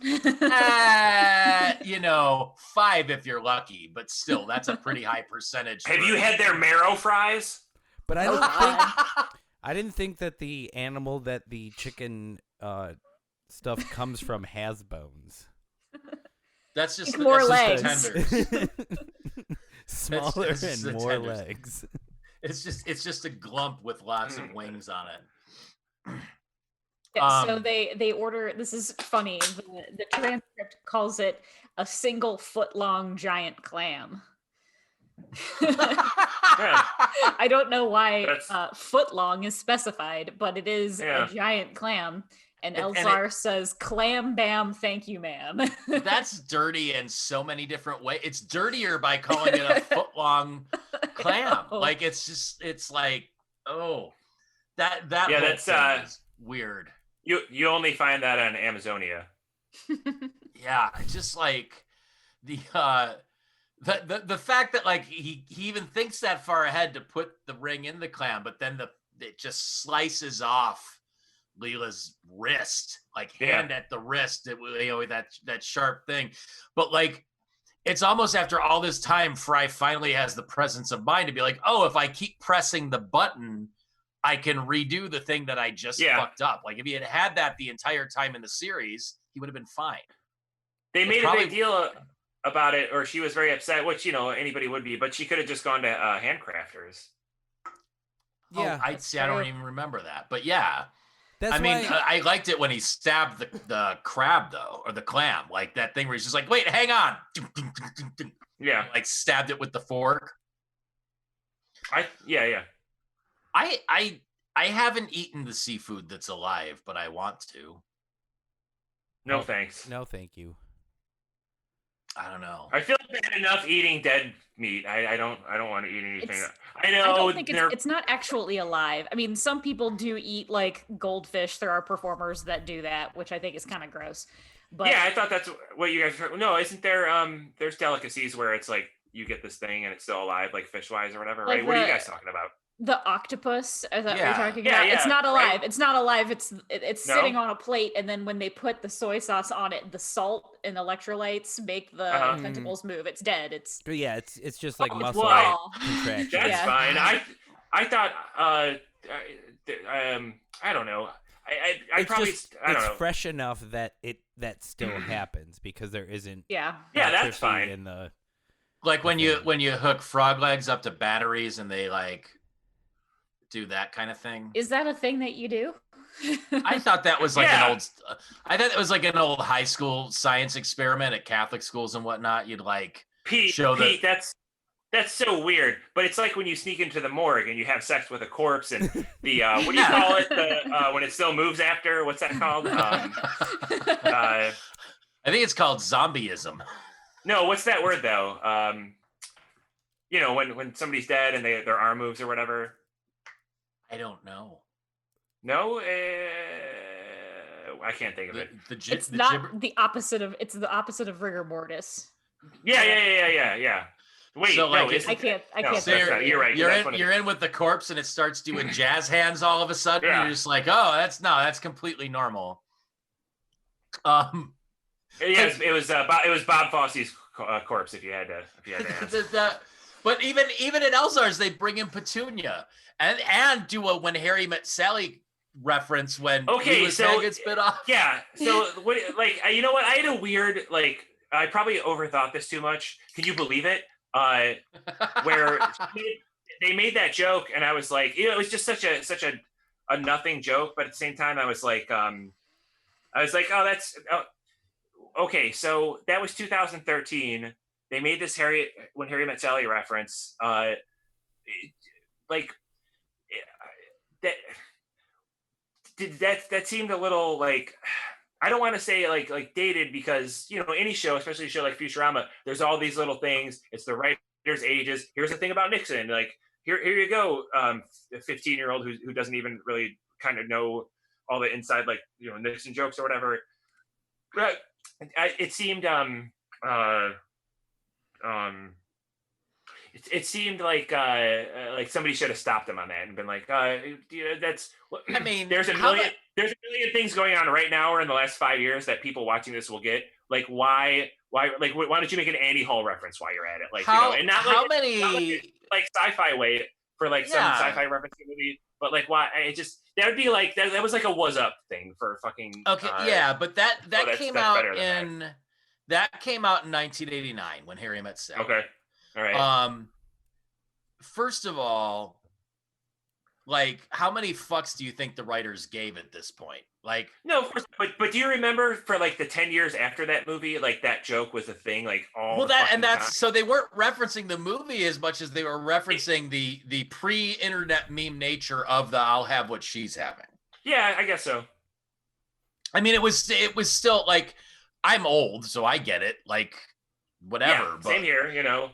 5 if you're lucky, but still, that's a pretty high percentage. Have you had their marrow fries? But I didn't think that the animal that the chicken stuff comes from has bones. That's just more legs. Tenders. Smaller and more tenders. legs. It's just a glump with lots of wings on it. Yeah, so they order. This is funny. The transcript calls it a single foot long giant clam. Yeah. I don't know why That's- foot long is specified, but it is Yeah. a giant clam. And And Elzar says, "Clam bam, thank you, ma'am." That's dirty in so many different ways. It's dirtier by calling it a foot-long clam. know. Like it's like, oh, that Yeah, whole that's, thing is weird. You only find that on Amazonia. Yeah, just like the fact that like he even thinks that far ahead to put the ring in the clam, but then it just slices off Leela's wrist, like hand at the wrist, that sharp thing. But like, it's almost after all this time, Fry finally has the presence of mind to be like, oh, if I keep pressing the button, I can redo the thing that I just fucked up. Like if he had that the entire time in the series, he would have been fine. They made a big deal about it, or she was very upset, which, anybody would be, but she could have just gone to handcrafters. Yeah, I don't even remember that. But yeah. That's I liked it when he stabbed the crab though, or the clam, like that thing where he's just like, wait, hang on. Yeah. Like stabbed it with the fork. Yeah. I haven't eaten the seafood that's alive, but I want to. No, thanks. No, thank you. I don't know. I feel bad enough eating dead meat. I don't want to eat anything. I know. I don't think it's not actually alive. I mean, some people do eat like goldfish. There are performers that do that, which I think is kind of gross. But yeah, I thought that's what you guys heard. No, isn't there? There's delicacies where it's like you get this thing and it's still alive, like fish wise or whatever, right? What are you guys talking about? The octopus, I thought we were talking Yeah, about. It's not alive. right? It's not alive. It's No? sitting on a plate, and then when they put the soy sauce on it, the salt and electrolytes make the tentacles move. It's dead. It's it's just like muscle raw. contraction. That's fine. I thought I don't know. I probably it's I don't know. fresh enough that that still happens because there isn't Yeah, that's electricity fine. in the Like when you hook frog legs up to batteries and they like do that kind of thing. Is that a thing that you do? I thought that was like an old high school science experiment at Catholic schools and whatnot. You'd like Pete, that's so weird. But it's like when you sneak into the morgue and you have sex with a corpse and the what do you call it? The when it still moves after. What's that called? I think it's called zombieism. No, what's that word though? When somebody's dead and their arm moves or whatever. I don't know. No, I can't think of it. It's the opposite of rigor mortis. Yeah. Wait, so, like, I can't. So you're right. You're in with the corpse and it starts doing jazz hands all of a sudden. Yeah. You're just like, oh, that's completely normal. Yes, it was Bob Fosse's corpse. If you had to ask. But even in Elzar's, they bring in Petunia and do a When Harry Met Sally reference when Leela's head gets bit off. Yeah. So you know what? I had a weird I probably overthought this too much. Can you believe it? Where they made that joke, and I was like, it was just such a nothing joke, but at the same time, I was like, oh, that's okay. So that was 2013. They made this When Harry Met Sally reference. That seemed a little like, I don't want to say like dated, because any show, especially a show like Futurama, there's all these little things. It's the writer's ages. Here's the thing about Nixon. Like here you go, a 15-year-old who doesn't even really kind of know all the inside Nixon jokes or whatever. But it seemed it seemed like somebody should have stopped them on that and been like, that's. I mean, there's a million things going on right now or in the last 5 years that people watching this will get. Like, why don't you make an Andy Hall reference while you're at it? And not sci-fi way for some sci-fi reference movie, but why? That would be like that was like a was up thing for fucking. Okay, but that came out in 1989 when Harry Met Sally. Okay. All right. First of all, like, how many fucks do you think the writers gave at this point? Like, No, of course, but do you remember for like the 10 years after that movie, like that joke was a thing, like all the fucking time? so they weren't referencing the movie as much as they were referencing the pre-internet meme nature of the "I'll have what she's having." Yeah, I guess so. I mean, it was still like, I'm old, so I get it. Like, whatever. Yeah, same here, you know.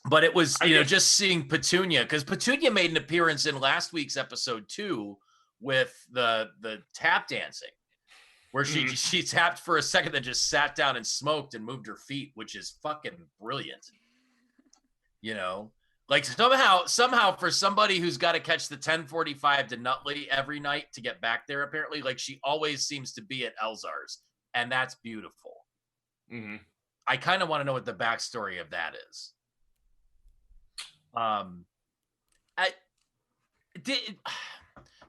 But it was, just seeing Petunia, because Petunia made an appearance in last week's episode 2 with the tap dancing, where she tapped for a second, then just sat down and smoked and moved her feet, which is fucking brilliant. You know, like somehow for somebody who's got to catch the 10:45 to Nutley every night to get back there, apparently, like she always seems to be at Elzar's, and that's beautiful. Mm-hmm. I kind of want to know what the backstory of that is.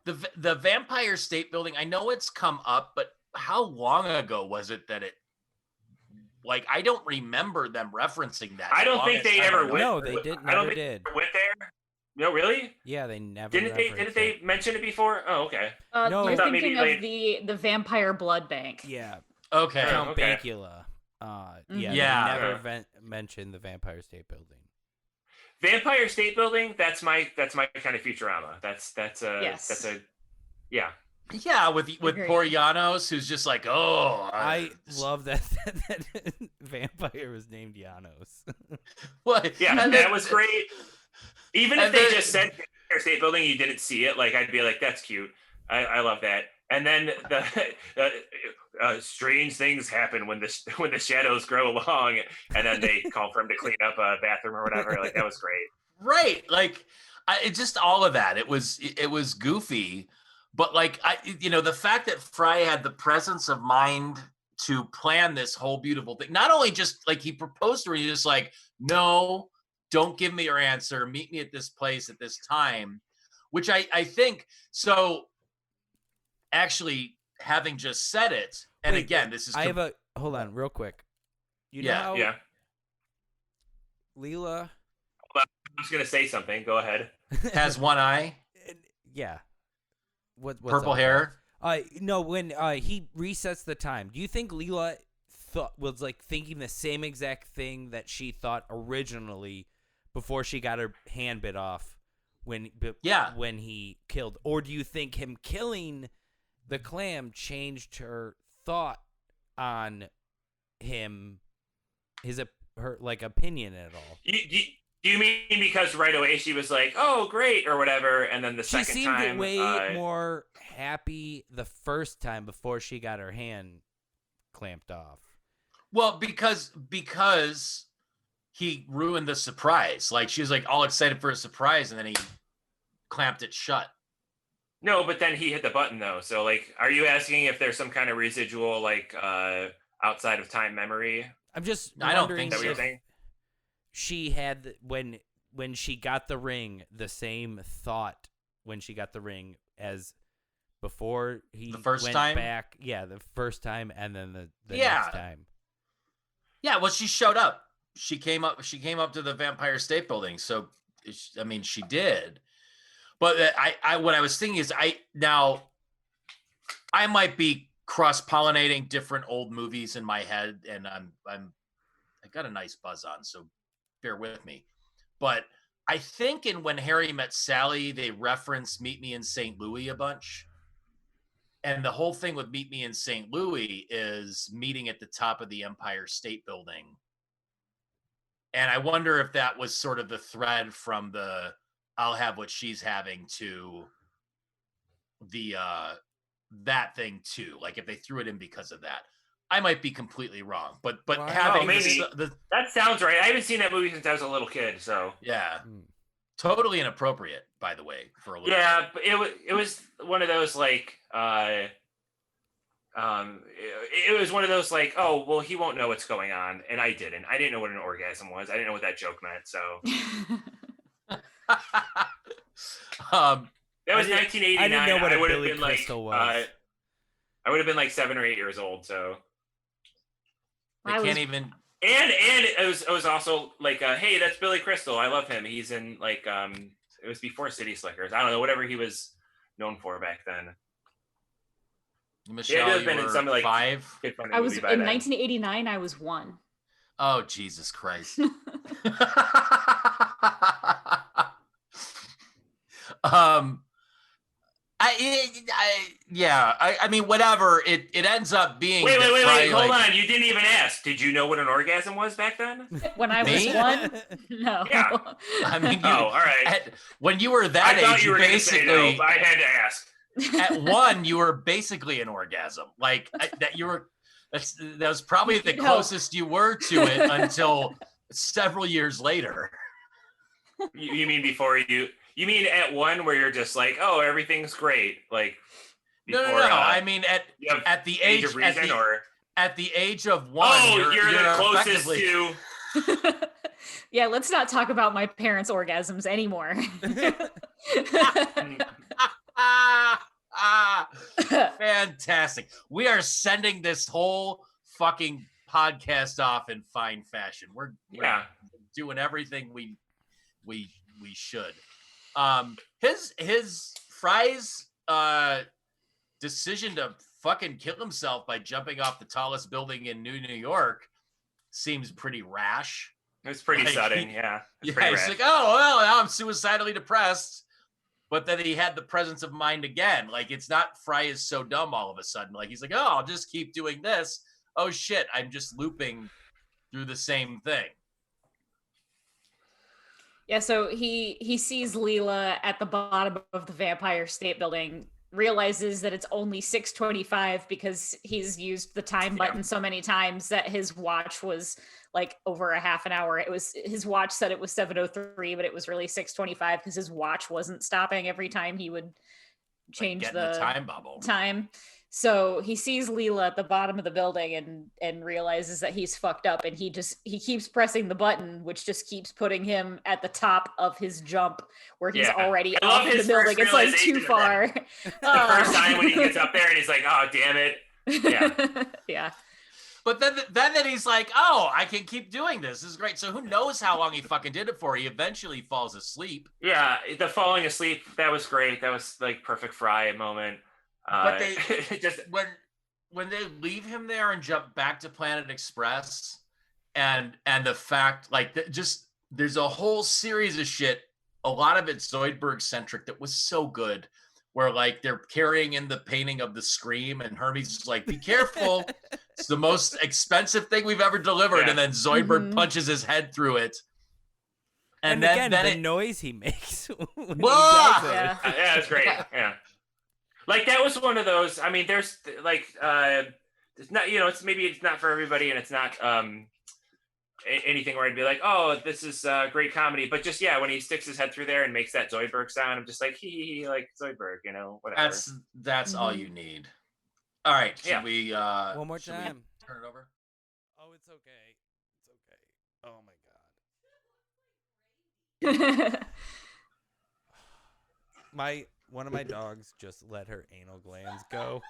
The Vampire State Building, I know it's come up, but how long ago was it that it, like, I don't remember them referencing that. I don't think they ever went. No, they did. Never did. Went there. No, really? Yeah, they never. Didn't they mention it before? Oh, okay. No. You're I thought thinking maybe of the Vampire Blood Bank. Yeah. Okay. Count okay. Bakula. Yeah. Yeah. They never mentioned the Vampire State Building. Vampire State Building. That's my kind of Futurama. That's yeah. Yeah, with Agreed. poor Janos, who's just like, oh, I love that vampire was named Janos. What? Yeah, And that then- was great. Even if and they then- just said Vampire State Building, you didn't see it. Like I'd be like, that's cute. I love that. And then the strange things happen when the shadows grow along, and then they call for him to clean up a bathroom or whatever. Like that was great. Right, like it just all of that. It was goofy, but like the fact that Fry had the presence of mind to plan this whole beautiful thing. Not only just like he proposed to her, he's just like, no, don't give me your answer. Meet me at this place at this time, which I think so. Actually, having just said it, and Wait, again, this is I have hold on real quick. You know how Yeah. Leela I'm just gonna say something. Go ahead. has one eye, yeah. What's purple up? hair. No, when he resets the time, do you think Leela was like thinking the same exact thing that she thought originally before she got her hand bit off when he killed, or do you think him killing the clam changed her thought on him, her like opinion at all? Do you mean because right away she was like, "Oh, great" or whatever, and then the She second seemed time, way more happy the first time before she got her hand clamped off. Well, because he ruined the surprise. Like she was like all excited for a surprise, and then he clamped it shut. No, but then he hit the button though. So like, are you asking if there's some kind of residual like outside of time memory? I'm just I don't wondering think Is that what you're if saying? she had when she got the ring the same thought when she got the ring as before he The first went time? back. Yeah, the first time and then the Yeah. next time. Yeah, well, she showed up. She came up to the Vampire State Building. So, I mean, she did. But what I was thinking is I might be cross-pollinating different old movies in my head, and I got a nice buzz on, so bear with me. But I think in When Harry Met Sally, they reference Meet Me in St. Louis a bunch. And the whole thing with Meet Me in St. Louis is meeting at the top of the Empire State Building. And I wonder if that was sort of the thread from the I'll have what she's having to the that thing too. Like if they threw it in because of that. I might be completely wrong, but Well, having maybe. the That sounds right. I haven't seen that movie since I was a little kid, so yeah, Hmm. totally inappropriate, by the way, for a little yeah. bit. But it was one of those like it was one of those like, oh well, he won't know what's going on, and I didn't know what an orgasm was. I didn't know what that joke meant. So that was 1989. I didn't know what a I would have Billy been like Crystal was. I would have been like 7 or 8 years old. So They I can't was- even. and it was also like, hey, that's Billy Crystal. I love him. He's in like it was before City Slickers. I don't know, whatever he was known for back then. Michelle, have been in something like 5. I was in 1989. I was 1. Oh, Jesus Christ. I mean, whatever. It ends up being. Wait. Hold on. You didn't even ask. Did you know what an orgasm was back then? When I was 1, no. Yeah. I mean, all right. When you were that age, you were basically. Say no, but I had to ask. At 1, you were basically an orgasm. Like that, you were. That was probably the closest you were to it until several years later. You mean before you? You mean at 1 where you're just like, oh, everything's great, like. Before, no. I mean at the age of reason, at the age of 1. Oh, you're the closest to. Yeah, let's not talk about my parents' orgasms anymore. Fantastic. We are sending this whole fucking podcast off in fine fashion. We're doing everything we should. His Fry's decision to fucking kill himself by jumping off the tallest building in New York seems pretty rash. It's pretty sudden, yeah. He's like, oh well, now I'm suicidally depressed. But then he had the presence of mind again. Like, it's not Fry is so dumb all of a sudden. Like, he's like, oh, I'll just keep doing this. Oh shit, I'm just looping through the same thing. Yeah, so he sees Leela at the bottom of the Vampire State Building, realizes that it's only 6:25 because he's used the time button so many times that his watch was like over a half an hour. It was his watch said it was 7:03, but it was really 6:25 because his watch wasn't stopping every time he would change the time bubble. So he sees Leela at the bottom of the building and realizes that he's fucked up, and he keeps pressing the button, which just keeps putting him at the top of his jump where he's already off the building. It's like too far. The first time when he gets up there and he's like, oh, damn it. Yeah. Yeah. But then he's like, oh, I can keep doing this. This is great. So who knows how long he fucking did it for? He eventually falls asleep. Yeah, the falling asleep, that was great. That was like perfect Fry moment. But they just when they leave him there and jump back to Planet Express, and the fact just there's a whole series of shit. A lot of it Zoidberg centric that was so good. Where like they're carrying in the painting of the Scream, and Hermes is like, "Be careful! It's the most expensive thing we've ever delivered." And then Zoidberg punches his head through it. And then the noise he makes when he does it. Yeah, it's great. Yeah. Like that was one of those. I mean, there's like it's not, it's not for everybody, and it's not anything where I'd be like, oh, this is great comedy. But just when he sticks his head through there and makes that Zoidberg sound, I'm just like, he like Zoidberg, whatever. That's all you need. All right, should we one more time turn it over? Oh, it's okay. It's okay. Oh my god. One of my dogs just let her anal glands go.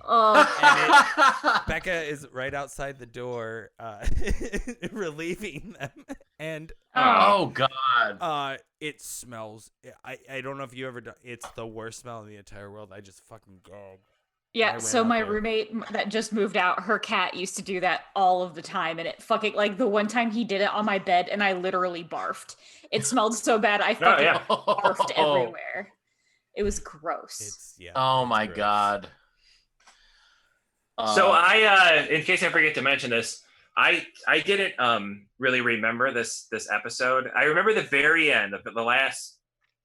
Oh. Becca is right outside the door, relieving them, and oh god, it smells. I don't know if you ever done. It's the worst smell in the entire world. I just fucking gag. Yeah, so my roommate that just moved out, her cat used to do that all of the time, and it fucking, like, the one time he did it on my bed, and I literally barfed. It smelled so bad, I fucking barfed everywhere. It was gross. Oh my god. So I, in case I forget to mention this, I didn't really remember this episode. I remember the very end of the last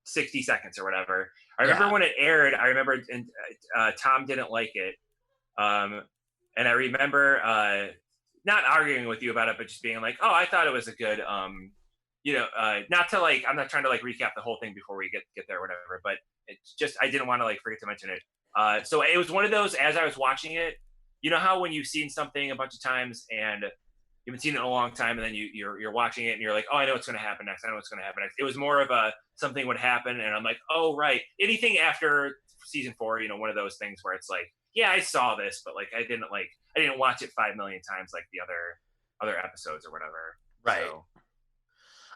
60 seconds or whatever. I remember when it aired. I remember Tom didn't like it, and I remember not arguing with you about it, but just being like, "Oh, I thought it was a good, not to like. I'm not trying to like recap the whole thing before we get there or whatever, but it's just I didn't want to like forget to mention it. So it was one of those as I was watching it. You know how when you've seen something a bunch of times and you haven't seen it in a long time, and then you're watching it and you're like, oh, I know what's going to happen next. I know what's going to happen next. It was more of something would happen, and I'm like, oh right. Anything after season 4, one of those things where it's like, yeah, I saw this, but like I didn't watch it 5 million times like the other episodes or whatever. Right. So.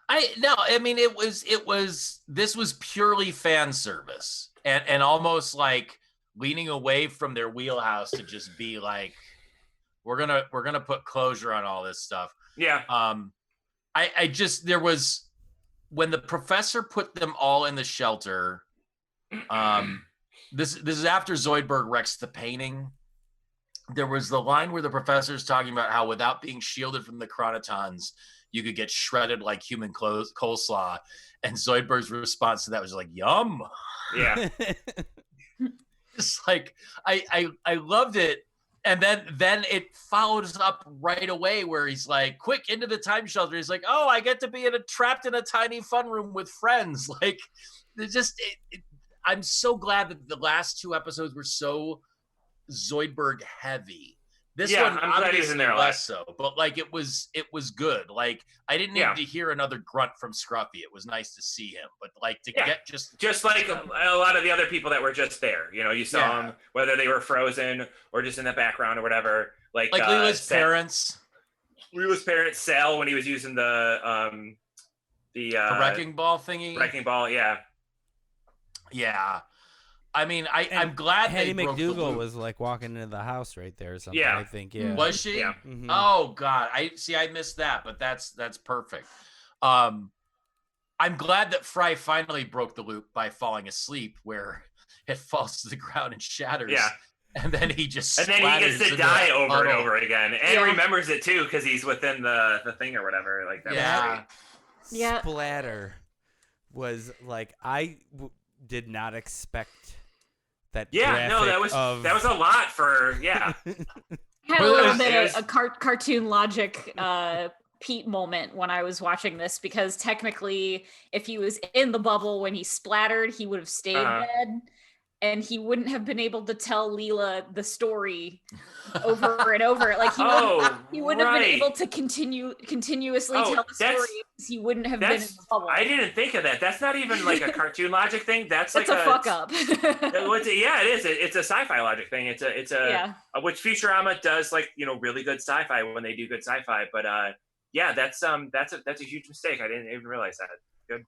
I mean, this was purely fan service and almost like leaning away from their wheelhouse to just be like, we're gonna put closure on all this stuff. Yeah. There was, when the professor put them all in the shelter, this is after Zoidberg wrecks the painting. There was the line where the professor's talking about how without being shielded from the chronotons, you could get shredded like human coleslaw. And Zoidberg's response to that was like, yum. Yeah. It's like, I loved it. And then it follows up right away where he's like, quick, into the time shelter. He's like, oh, I get to be trapped in a tiny fun room with friends. Like, I'm so glad that the last 2 episodes were so Zoidberg heavy. This one, I'm glad he was in there less so, but like it was good. Like I didn't need to hear another grunt from Scruffy. It was nice to see him, but like to get just like a lot of the other people that were just there. You know, you saw them whether they were frozen or just in the background or whatever. Like Leela's parents. Leela's parents, Sal, when he was using the wrecking ball thingy. Wrecking ball, yeah. Yeah. I mean, I'm glad Hattie they broke the McDougal loop. was like walking into the house right there or something. Yeah. I think. Yeah. Was she? Yeah. Mhm. Oh God, I missed that, but that's perfect. I'm glad that Fry finally broke the loop by falling asleep, where it falls to the ground and shatters. Yeah. And then he gets to die over and over again, and remembers it too because he's within the thing or whatever. Like that. Yeah. Yeah. Splatter was like did not expect that. Yeah, no, that was a lot for Had a little bit of a cartoon logic Pete moment when I was watching this, because technically if he was in the bubble when he splattered, he would have stayed dead, and he wouldn't have been able to tell Leela the story over and over. Like he wouldn't have been able to continuously tell the story because he wouldn't have been in the bubble. I didn't think of that. That's not even like a cartoon logic thing. That's like a fuck up. Yeah, it is. It's a sci-fi logic thing. It's a which Futurama does, like, you know, really good sci-fi when they do good sci-fi. But that's a huge mistake. I didn't even realize that. Good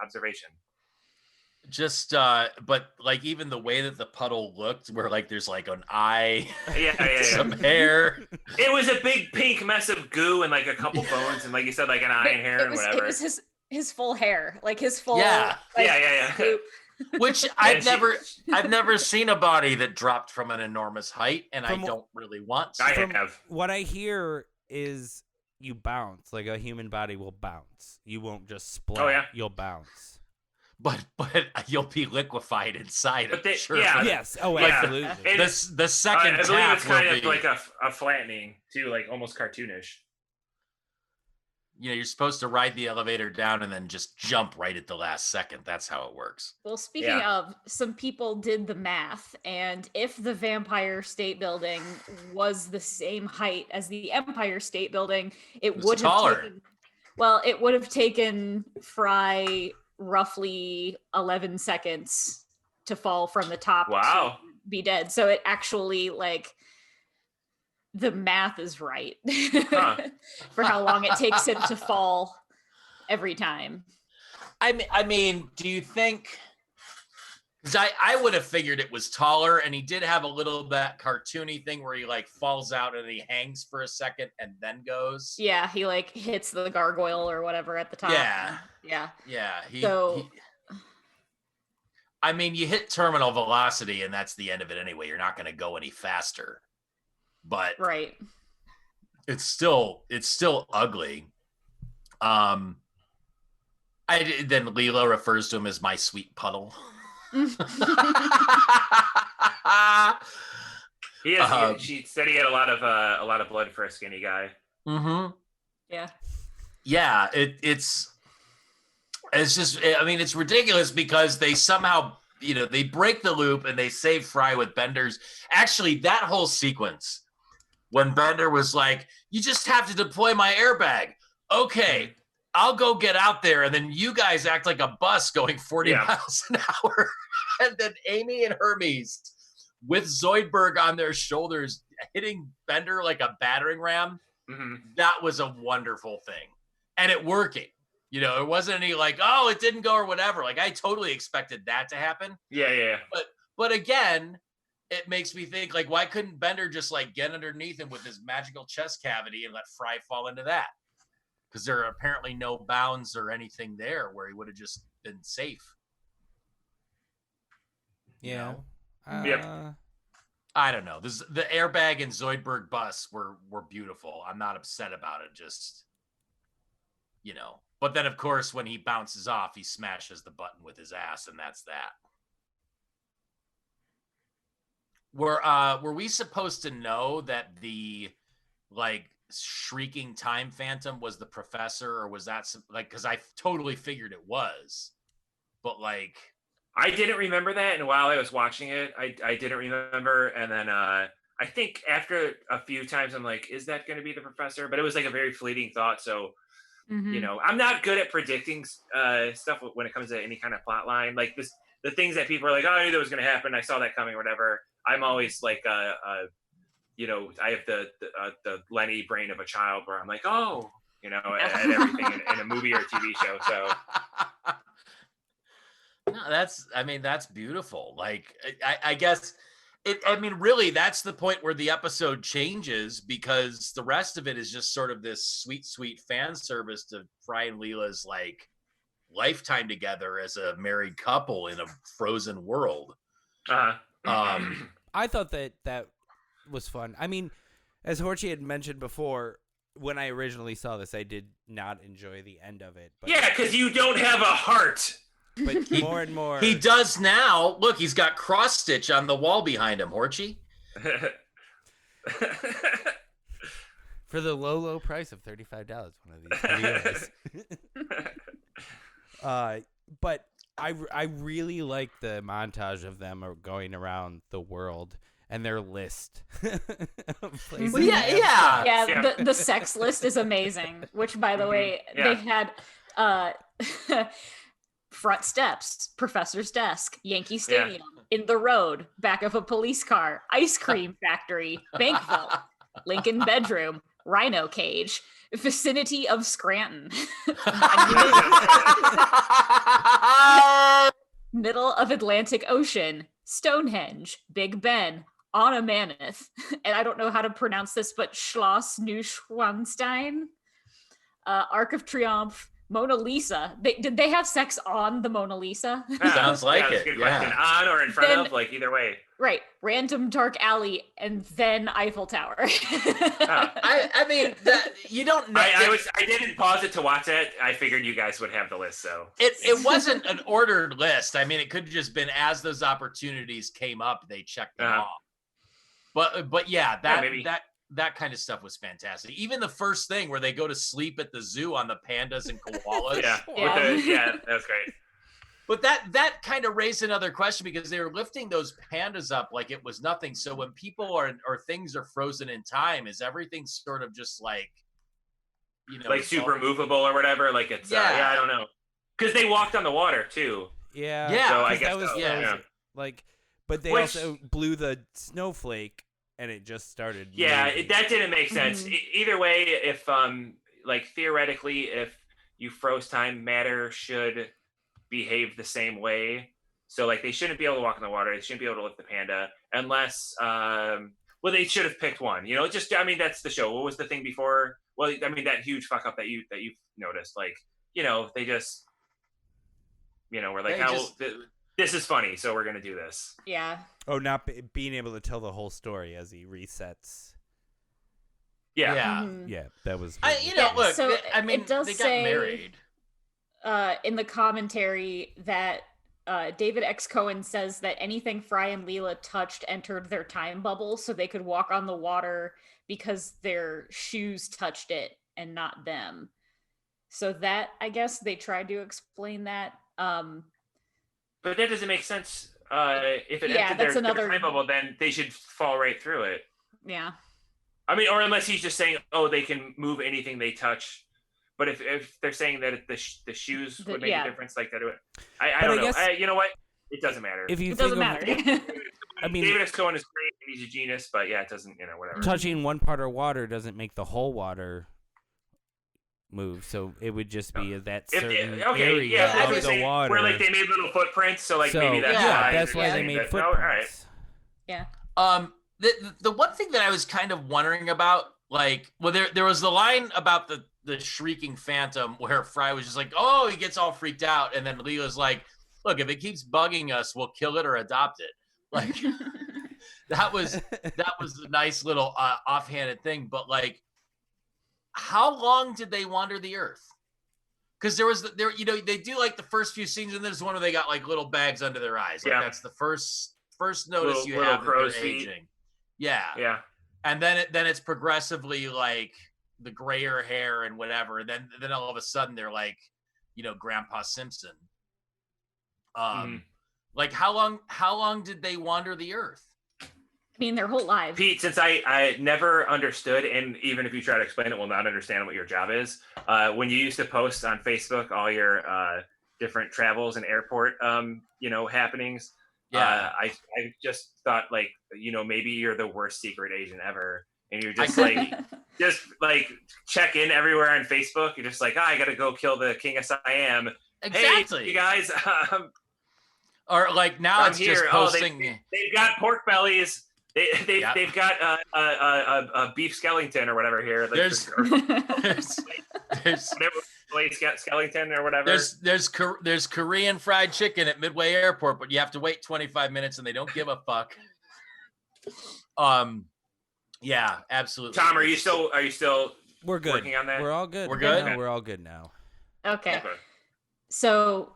observation. Just but like even the way that the puddle looked, where like there's like an eye, some hair. It was a big pink mess of goo and like a couple bones and, like you said, like an eye and hair and whatever. It was his full hair, like his full Which I've never seen a body that dropped from an enormous height, and I don't really want to. I have. What I hear is you bounce, like a human body will bounce. You won't just split. Oh, yeah. You'll bounce. But you'll be liquefied inside it. Sure. Yeah. Yes. Oh, absolutely. The second I believe it's kind of be, like a flattening too, like almost cartoonish. You know, you're supposed to ride the elevator down and then just jump right at the last second. That's how it works. Well, speaking of, some people did the math, and if the Vampire State Building was the same height as the Empire State Building, it would have taken Fry roughly 11 seconds to fall from the top to be dead. So it actually, like, the math is right for how long it takes him to fall every time. I mean, do you think, because I would have figured it was taller, and he did have a little bit cartoony thing where he like falls out and he hangs for a second and then goes. Yeah, he like hits the gargoyle or whatever at the top. Yeah. I mean, you hit terminal velocity and that's the end of it anyway. You're not going to go any faster. But it's still ugly. Then Leela refers to him as my sweet puddle. She said he had a lot of blood for a skinny guy. Mm-hmm. Yeah. It's just, I mean, it's ridiculous because they somehow, you know, they break the loop and they save Fry with Bender's. Actually, that whole sequence when Bender was like, you just have to deploy my airbag. Okay, I'll go get out there. And then you guys act like a bus going 40 miles an hour. And then Amy and Hermes with Zoidberg on their shoulders hitting Bender like a battering ram. Mm-hmm. That was a wonderful thing. And it working. You know, it wasn't any like, oh, it didn't go or whatever. Like I totally expected that to happen. Yeah. But again, it makes me think like, why couldn't Bender just like get underneath him with his magical chest cavity and let Fry fall into that? Because there are apparently no bounds or anything there where he would have just been safe. Yeah. Yep. I don't know. The airbag and Zoidberg bus were beautiful. I'm not upset about it. Just, you know. But then, of course, when he bounces off, he smashes the button with his ass, and that's that. Were we supposed to know that the like shrieking time phantom was the professor, or was that like, because I totally figured it was, but like I didn't remember that, and while I was watching it, I didn't remember, and then I think after a few times I'm like, is that going to be the professor? But it was like a very fleeting thought, so you know, I'm not good at predicting stuff when it comes to any kind of plot line. Like the things that people are like, oh, I knew that was going to happen, I saw that coming, or whatever. I'm always like, you know, I have the Lenny brain of a child where I'm like, oh, you know, at everything in a movie or a TV show. So. No, that's beautiful. Like, I guess really, that's the point where the episode changes, because the rest of it is just sort of this sweet, sweet fan service to Fry and Leela's like lifetime together as a married couple in a frozen world. I thought that was fun. I mean, as Horchy had mentioned before, when I originally saw this, I did not enjoy the end of it. But Yeah, because you don't have a heart. But more and more, he does now. Look, he's got cross stitch on the wall behind him. Horchy. For the low price of $35, one of these videos. But I really like the montage of them going around the world and their list. Well, yeah. The sex list is amazing. Which, by the way, they had front steps, professor's desk, Yankee Stadium, in the road, back of a police car, ice cream factory, bank vault, Lincoln bedroom, rhino cage, vicinity of Scranton, middle of Atlantic Ocean, Stonehenge, Big Ben, Anna Mammoth, and I don't know how to pronounce this, but Schloss Neuschwanstein, Arc of Triomphe, Mona Lisa. Did they have sex on the Mona Lisa? Sounds like it. That's a good question. On or in front of, like either way. Right. Random dark alley and then Eiffel Tower. I mean, you don't know. I didn't pause it to watch it. I figured you guys would have the list, so it wasn't an ordered list. I mean, it could have just been as those opportunities came up, they checked them off. But yeah, that kind of stuff was fantastic. Even the first thing where they go to sleep at the zoo on the pandas and koalas. That's great. But that kind of raised another question, because they were lifting those pandas up like it was nothing. So when people or things are frozen in time, is everything sort of just like, you know, like super movable or whatever? Like it's I don't know, because they walked on the water too. Yeah. So I guess that was like, but they also blew the snowflake. And it just started. Yeah, that didn't make sense. Either way, if like theoretically, if you froze time, matter should behave the same way. So like they shouldn't be able to walk in the water. They shouldn't be able to lift the panda unless well, they should have picked one. You know, just I mean that's the show. What was the thing before? Well, I mean that huge fuck up that you've noticed. Like, you know, they just, you know, we're like, this is funny, so we're gonna do this. Yeah. Oh, not being able to tell the whole story as he resets. Yeah. Yeah, that was. Look. So I mean, it does they got say married. In the commentary that David X. Cohen says that anything Fry and Leela touched entered their time bubble, so they could walk on the water because their shoes touched it and not them. So that, I guess, they tried to explain that. But that doesn't make sense. If it entered their time bubble, then they should fall right through it. Yeah. I mean, or unless he's just saying, oh, they can move anything they touch. But if they're saying that the shoes would make a difference, like that, I don't know. Guess, you know what? It doesn't matter. It doesn't matter. I mean, David X. Cohen is great. He's a genius, but yeah, it doesn't. You know, whatever. Touching one part of water doesn't make the whole water. move, so it would just be that If- certain okay, area yeah, I of was the saying water. where like they made little footprints, so like so maybe that's yeah, why. that's why they made Oh, all right. footprints. Yeah. The one thing that I was kind of wondering about, like, well, there was the line about the shrieking phantom where Fry was just like, oh, he gets all freaked out, and then Leela's like, look, if it keeps bugging us, we'll kill it or adopt it. Like that was a nice little offhanded thing, but like, how long did they wander the earth? Because there they do like the first few scenes, and there's one where they got like little bags under their eyes. Like that's the first notice you have that they're aging. Yeah. And then it's progressively like the grayer hair and whatever. And then all of a sudden they're like, Grandpa Simpson. Like how long did they wander the earth? I mean, their whole lives. Pete, since I never understood, and even if you try to explain it, will not understand what your job is. When you used to post on Facebook all your different travels and airport, happenings. Yeah. I just thought like, maybe you're the worst secret agent ever. And you're just like, check in everywhere on Facebook. You're just like, I got to go kill the King of Siam. Exactly. Hey, you guys. Or like now I'm it's here. just posting. They've got pork bellies. They've got a beef skeleton or whatever here. Like There's skeleton or whatever. There's Korean fried chicken at Midway Airport, but you have to wait 25 minutes and they don't give a fuck. Yeah, absolutely. Tom, are you still We're good. working on that? We're all good. We're good? No, we're all good now. Okay. So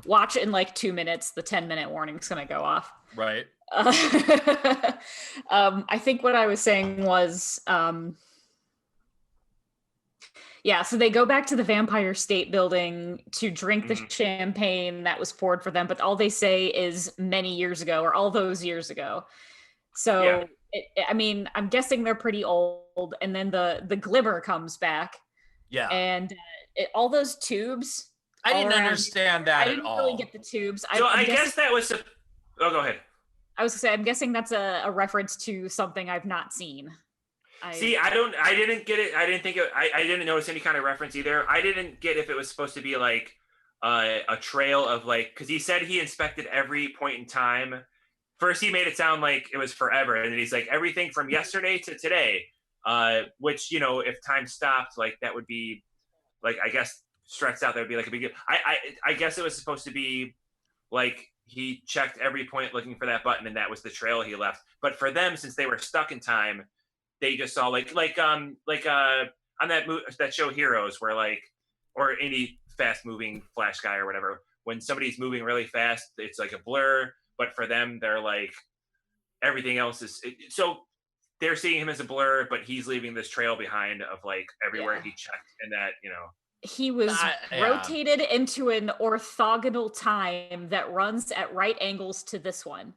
watch in like 2 minutes. The 10-minute warning's going to go off. Right. I think what I was saying was, so they go back to the Vampire State Building to drink the champagne that was poured for them, but all they say is many years ago, or all those years ago. So, I'm guessing they're pretty old, and then the glimmer comes back. Yeah. And all those tubes. I didn't understand that at all. I didn't really get the tubes. So I guess that was. Oh, go ahead. I was gonna say, I'm guessing that's a reference to something I've not seen. I didn't get it. I didn't think I didn't notice any kind of reference either. I didn't get if it was supposed to be like a trail of like, because he said he inspected every point in time. First, he made it sound like it was forever, and then he's like everything from yesterday to today. Which if time stopped, like that would be like, I guess stretched out. That would be like a big deal. I guess it was supposed to be like he checked every point looking for that button, and that was the trail he left. But for them, since they were stuck in time, they just saw like on that show Heroes, where like, or any fast moving Flash guy or whatever, when somebody's moving really fast, it's like a blur. But for them, they're like everything else is so they're seeing him as a blur, but he's leaving this trail behind of like everywhere he checked, and that he was rotated into an orthogonal time that runs at right angles to this one.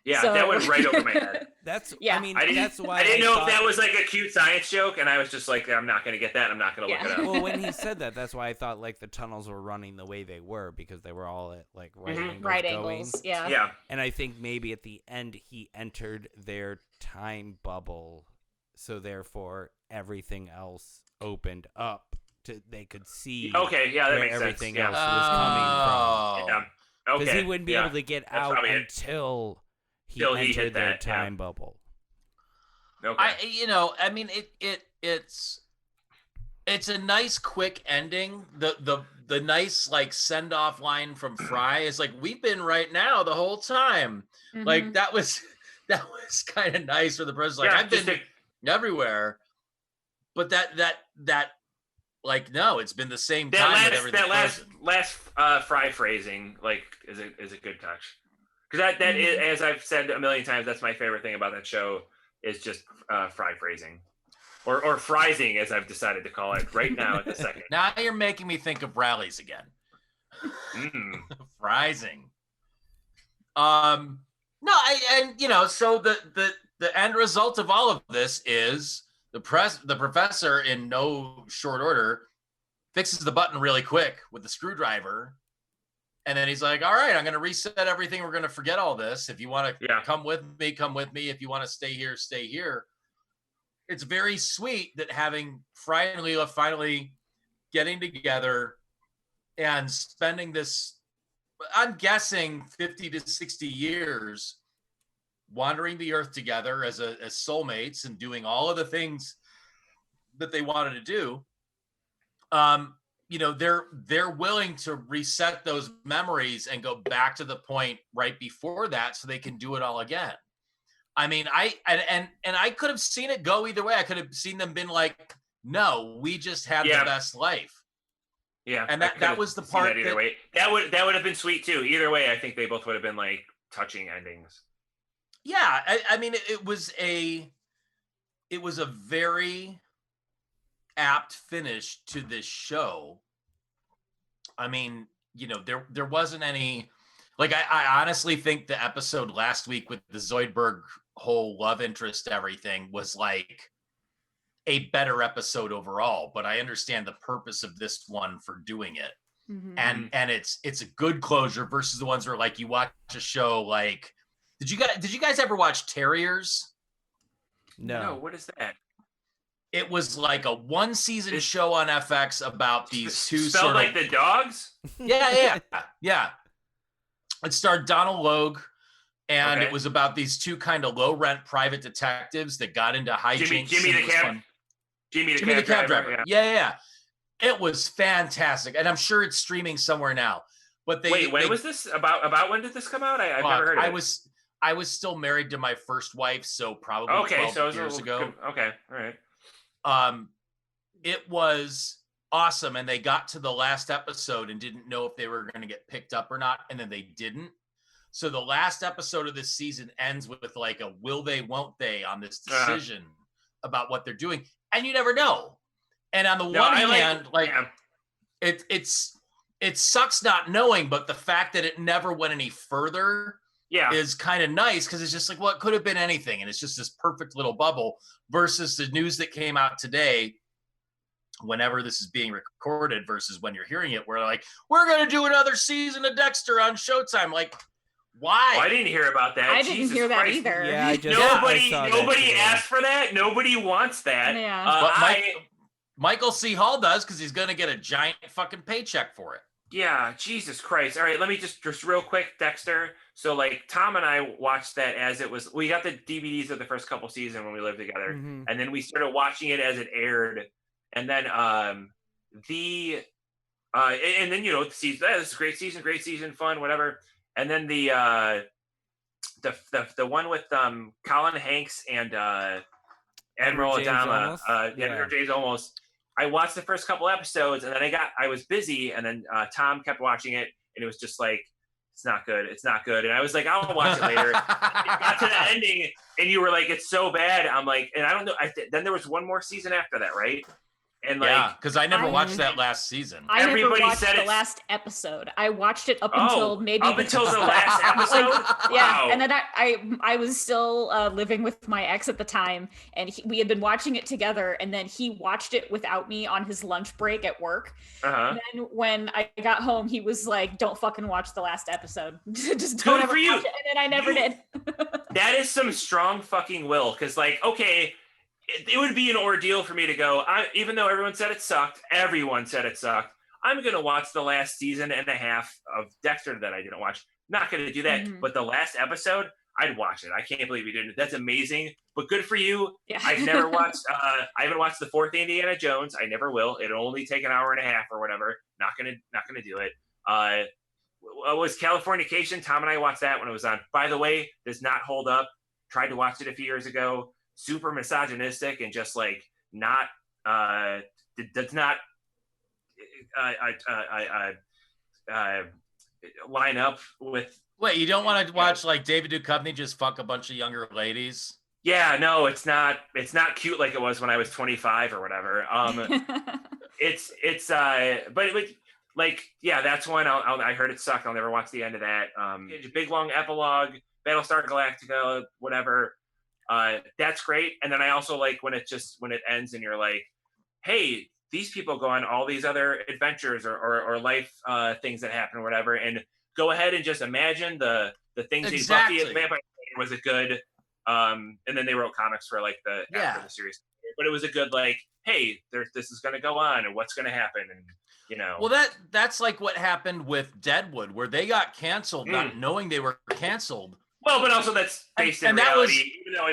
Yeah, that went right over my head. That's that's why I didn't know if that was like a cute science joke, and I was just like, I'm not going to get that. I'm not going to look it up. Well, when he said that, that's why I thought like the tunnels were running the way they were, because they were all at like right angles. Yeah. And I think maybe at the end he entered their time bubble, so therefore everything else opened up they could see. Okay, yeah, that where makes sense. Everything else was coming from. Yeah. Okay. Because he wouldn't be able to get out until he entered their time bubble. Okay. It's a nice quick ending. The nice like send off line from Fry is like, we've been right now the whole time. Mm-hmm. Like that was kind of nice for the president. Like I've been everywhere, but that like no, it's been the same time. That last Fry phrasing like is a good touch. Because that is, as I've said a million times, that's my favorite thing about that show is just Fry phrasing. Or Frizing, as I've decided to call it right now at the second. Now you're making me think of rallies again. Frizing. So the end result of all of this is the professor in no short order fixes the button really quick with the screwdriver. And then he's like, all right, I'm going to reset everything. We're going to forget all this. If you want to come with me, come with me. If you want to stay here, stay here. it's very sweet that having Fry and Leela finally getting together and spending this, I'm guessing 50 to 60 years wandering the earth together as soulmates and doing all of the things that they wanted to do. You know, they're willing to reset those memories and go back to the point right before that so they can do it all again. I mean, I could have seen it go either way. I could have seen them been like, no, we just had the best life. Yeah. And that was the part that either way. That would have been sweet too. Either way, I think they both would have been like touching endings. Yeah. I mean, it was a very apt finish to this show. I mean, you know, there wasn't any, like, I honestly think the episode last week with the Zoidberg whole love interest, everything was like a better episode overall, but I understand the purpose of this one for doing it. Mm-hmm. And it's a good closure versus the ones where like you watch a show like, did you guys ever watch Terriers? No, what is that? It was like a one season show on FX about these two spelled sort like of, the dogs. Yeah. It starred Donald Logue, and Okay. it was about these two kind of low rent private detectives that got into hijinks. Jimmy the cab driver. Yeah. It was fantastic, and I'm sure it's streaming somewhere now. But when was this about? When did this come out? I've never heard of it. I was still married to my first wife, so probably 12 years ago. Okay, all right. It was awesome, and they got to the last episode and didn't know if they were going to get picked up or not, and then they didn't. So the last episode of this season ends with like a will they, won't they on this decision about what they're doing, and you never know. And on the one hand, it sucks not knowing, but the fact that it never went any further is kind of nice, because it's just like, well, it could have been anything, and it's just this perfect little bubble versus the news that came out today, whenever this is being recorded versus when you're hearing it, where like, we're going to do another season of Dexter on Showtime. Like, why? I didn't hear about that. I didn't hear that either. Yeah, nobody asked for that. Nobody wants that. Yeah. But Michael C. Hall does, because he's going to get a giant fucking paycheck for it. Yeah, Jesus Christ. All right, let me just real quick, Dexter. So like Tom and I watched that as it was, we got the DVDs of the first couple seasons when we lived together. Mm-hmm. And then we started watching it as it aired. And then and then, you know, the season, this is a great season, fun, whatever. And then the one with Colin Hanks and Admiral Adama, Edward James Olmos. I watched the first couple episodes, and then I was busy, and then Tom kept watching it, and it was just like, it's not good. And I was like, I'll watch it later. It got to the ending, and you were like, it's so bad. I'm like, and I don't know. Then there was one more season after that, right? And like, because I never watched that last season. I never Everybody watched said the it's- last episode. I watched it up until maybe up until the last episode. Yeah, Wow. and then I was still living with my ex at the time, and we had been watching it together, and then he watched it without me on his lunch break at work. Uh-huh. And then when I got home, he was like, "Don't fucking watch the last episode. Just don't Good ever for you. watch it." And then I never did. That is some strong fucking will, because like, okay, it would be an ordeal for me to go, even though everyone said it sucked, I'm going to watch the last season and a half of Dexter that I didn't watch. Not going to do that. Mhm. But the last episode, I'd watch it. I can't believe you didn't. That's amazing. But good for you. Yeah. I've never watched, I haven't watched the fourth Indiana Jones. I never will. It'll only take an hour and a half or whatever. Not going to do it. Was Californication. Tom and I watched that when it was on. By the way, does not hold up. Tried to watch it a few years ago. Super misogynistic and just like not does not line up with. Wait, you don't want to watch like David Duchovny just fuck a bunch of younger ladies? Yeah, no, it's not cute like it was when I was 25 or whatever. But like, yeah, that's one I heard it sucked. I'll never watch the end of that. Big long epilogue, Battlestar Galactica, whatever. That's great. And then I also like when it ends and you're like, hey, these people go on all these other adventures or life things that happen or whatever, and go ahead and just imagine the things Exactly. Buffy the Vampire Slayer was a good and then they wrote comics for like for the series. but it was a good like, hey, this is going to go on, and what's going to happen, and you know. Well, that's like what happened with Deadwood, where they got canceled, not knowing they were canceled. Well, but also that's based in and that reality, was, even though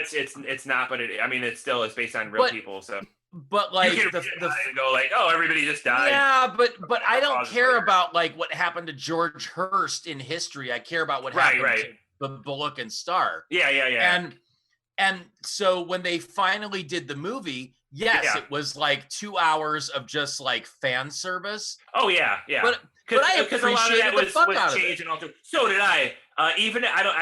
it's not, but it still is based on real people. So, but like you can and go like, oh, everybody just died. Yeah, but I don't care about like what happened to George Hurst in history. I care about what happened to the Bullock and Star. Yeah. And so when they finally did the movie, yes, it was like 2 hours of just like fan service. Oh yeah. But I appreciated a lot of that the fuck was out of changed it. and altered. So did I. I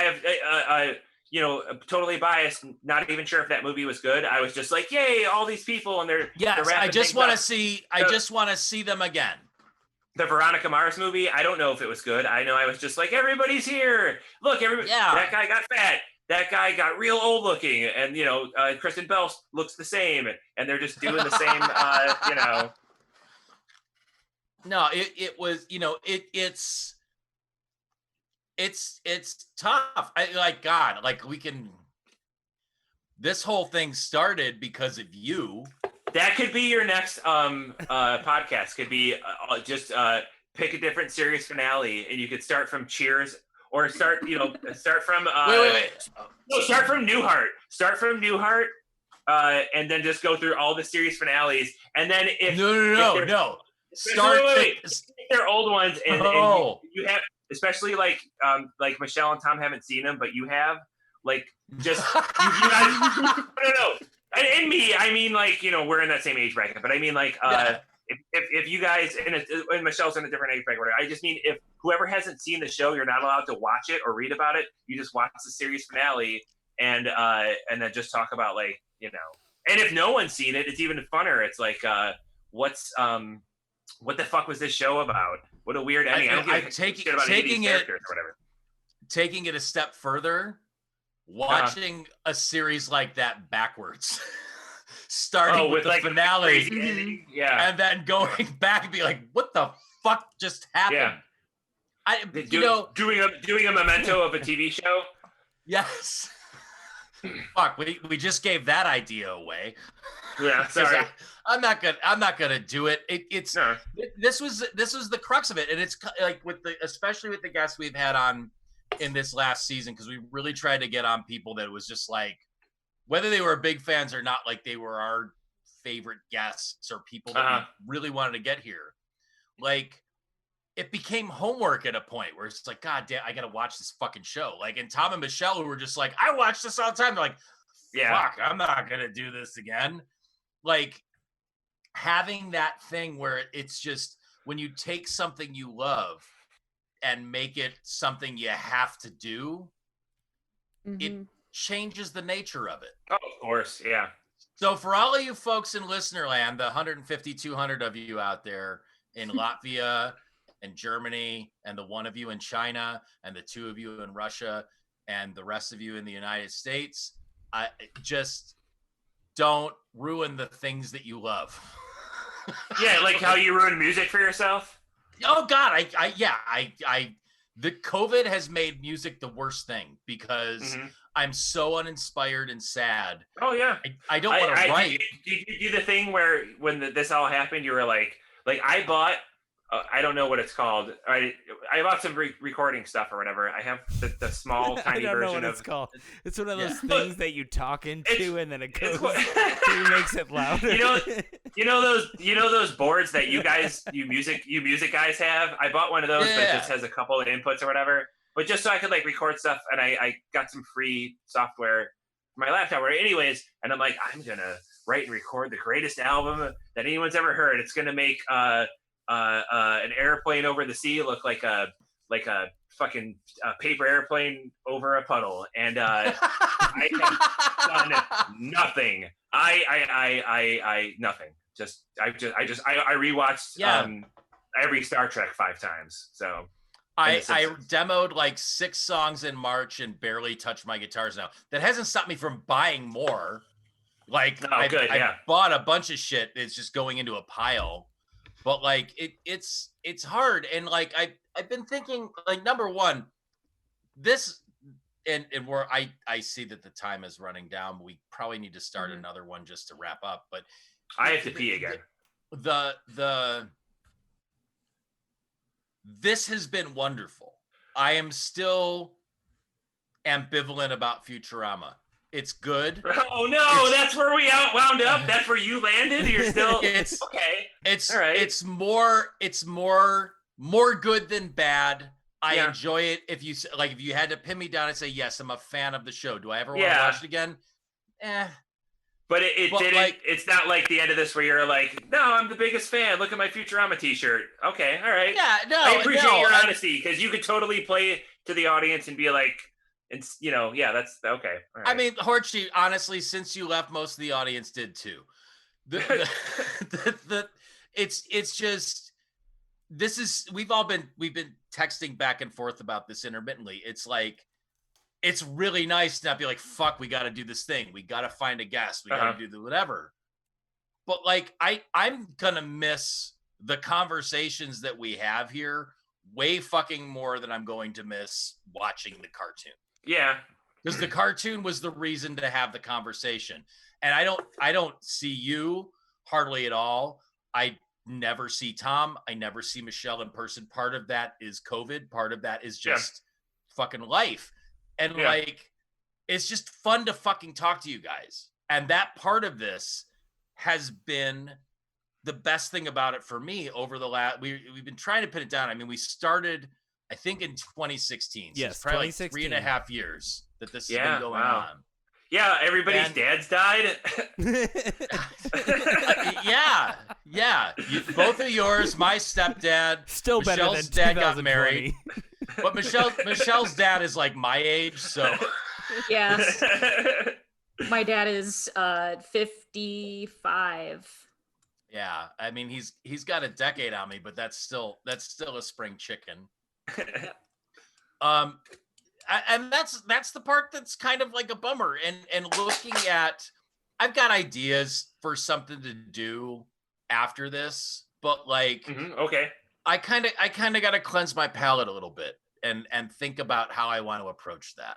have you know, totally biased. Not even sure if that movie was good. I was just like, yay, all these people, and they're I just want to see. I just want to see them again. The Veronica Mars movie, I don't know if it was good. I know I was just like, everybody's here. Look, everybody. Yeah. That guy got fat. That guy got real old looking, and you know, Kristen Bell looks the same, and they're just doing the same. You know. No, it was. You know, it's tough. God, like we can. This whole thing started because of you. That could be your next podcast. Could be just pick a different series finale, and you could start from Cheers, or start from wait. No, start from Newhart. Start from Newhart, and then just go through all the series finales, and then if no. Start. If they're old ones, and you have, especially like Michelle and Tom haven't seen them, but you have, like, just you guys. No. And me, I mean, like, you know, we're in that same age bracket, but I mean, like, if you guys, and Michelle's in a different age bracket, I just mean, if whoever hasn't seen the show, you're not allowed to watch it or read about it. You just watch the series finale, and then just talk about, like, you know, and if no one's seen it, it's even funner. It's like, what the fuck was this show about? What a weird ending. Taking it a step further. Watching a series like that backwards, starting with the finale, and then going back and be like, "What the fuck just happened?" Yeah. Doing a memento of a TV show. Yes. Fuck, we just gave that idea away. Yeah, sorry. I'm not gonna do it. This was the crux of it, and it's like especially with the guests we've had on in this last season, because we really tried to get on people that was just like, whether they were big fans or not, like they were our favorite guests or people that we really wanted to get here. Like, it became homework at a point where it's like, God damn, I gotta watch this fucking show. Like, and Tom and Michelle, who were just like, I watch this all the time. They're like, fuck, I'm not gonna do this again. Like, having that thing where it's just, when you take something you love and make it something you have to do, it changes the nature of it. Oh, of course, yeah. So for all of you folks in listener land, the 150, 200 of you out there in Latvia and Germany, and the one of you in China, and the two of you in Russia, and the rest of you in the United States, I just don't ruin the things that you love. Yeah, like how you ruin music for yourself. Oh God, the COVID has made music the worst thing, because I'm so uninspired and sad. Oh yeah, I don't want to write. Did you do the thing where when this all happened, you were like I bought, I don't know what it's called. I bought some recording stuff or whatever. I have the small tiny version of. I don't know what it's called. It's one of those things that you talk into and then it goes. It makes it louder. You know those boards that you music guys have. I bought one of those, but it just has a couple of inputs or whatever. But just so I could like record stuff, and I got some free software for my laptop. Anyways, and I'm like, I'm gonna write and record the greatest album that anyone's ever heard. It's gonna make an airplane over the sea look like a fucking paper airplane over a puddle, and I have done nothing. I nothing. I rewatched every Star Trek 5 times. So I demoed like 6 songs in March and barely touched my guitars now. That hasn't stopped me from buying more. Like, I bought a bunch of shit that's just going into a pile. But like it's hard, and like I've been thinking, like, number one, this and I see that the time is running down. We probably need to start another one just to wrap up. But I have to pee again. This has been wonderful. I am still ambivalent about Futurama. It's good. Oh no, that's where we wound up. That's where you landed. You're still it's okay. It's all right. It's more good than bad. I enjoy it. If you had to pin me down and say yes, I'm a fan of the show. Do I ever want to watch it again? But it didn't. Like, it's not like the end of this where you're like, no, I'm the biggest fan. Look at my Futurama T-shirt. Okay, all right. Yeah, no, I appreciate your honesty because you could totally play to the audience and be like, it's that's okay. All right. I mean, Horchy, honestly, since you left, most of the audience did too. It's just we've been texting back and forth about this intermittently. It's like, it's really nice to not be like, fuck, we got to do this thing. We got to find a guest. We got to do the whatever. But like, I'm going to miss the conversations that we have here way fucking more than I'm going to miss watching the cartoon. Yeah. Because the cartoon was the reason to have the conversation. And I don't see you hardly at all. I never see Tom. I never see Michelle in person. Part of that is COVID. Part of that is just fucking life. And like, it's just fun to fucking talk to you guys. And that part of this has been the best thing about it for me over the last, we've been trying to pin it down. I mean, we started, I think in 2016. So it's probably like 3.5 years that this has been going on. Yeah, everybody's dads died. Yeah. Both of yours, my stepdad. Still Michelle's better than dad got married. But Michelle's dad is like my age, so. Yeah. My dad is 55. Yeah, I mean he's got a decade on me, but that's still a spring chicken. And that's the part that's kind of like a bummer. And looking at, I've got ideas for something to do after this, but like, okay, I kind of got to cleanse my palate a little bit and think about how I want to approach that.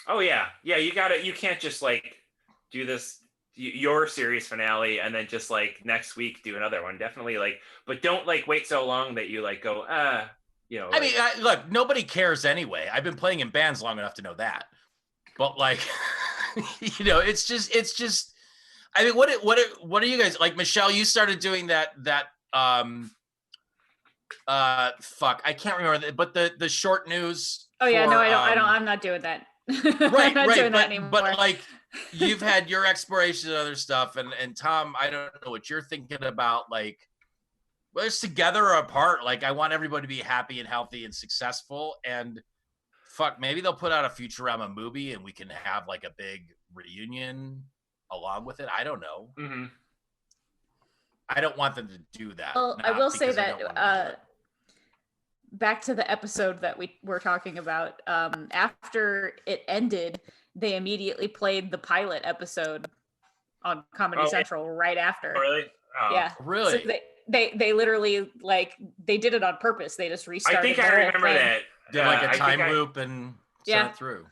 Oh yeah, you can't just like do this your series finale and then just like next week do another one. Definitely like, but don't like wait so long that you like go I mean, look, nobody cares anyway. I've been playing in bands long enough to know that. But like, it's just. I mean, what are you guys like, Michelle? You started doing that. Fuck, I can't remember. But the short news. Oh yeah, no, I'm not doing that. Right, I'm not doing that anymore. But like, you've had your exploration and other stuff, and Tom, I don't know what you're thinking about, like. Whether it's together or apart, like I want everybody to be happy and healthy and successful. And fuck, maybe they'll put out a Futurama movie and we can have like a big reunion along with it. I don't know. Mm-hmm. I don't want them to do that. Well, I will say that back to the episode that we were talking about, after it ended, they immediately played the pilot episode on Comedy Central right after. Really? Oh. Yeah. Really? So they literally like they did it on purpose. They just restarted. I think I remember that. Did like a time loop and sent it through.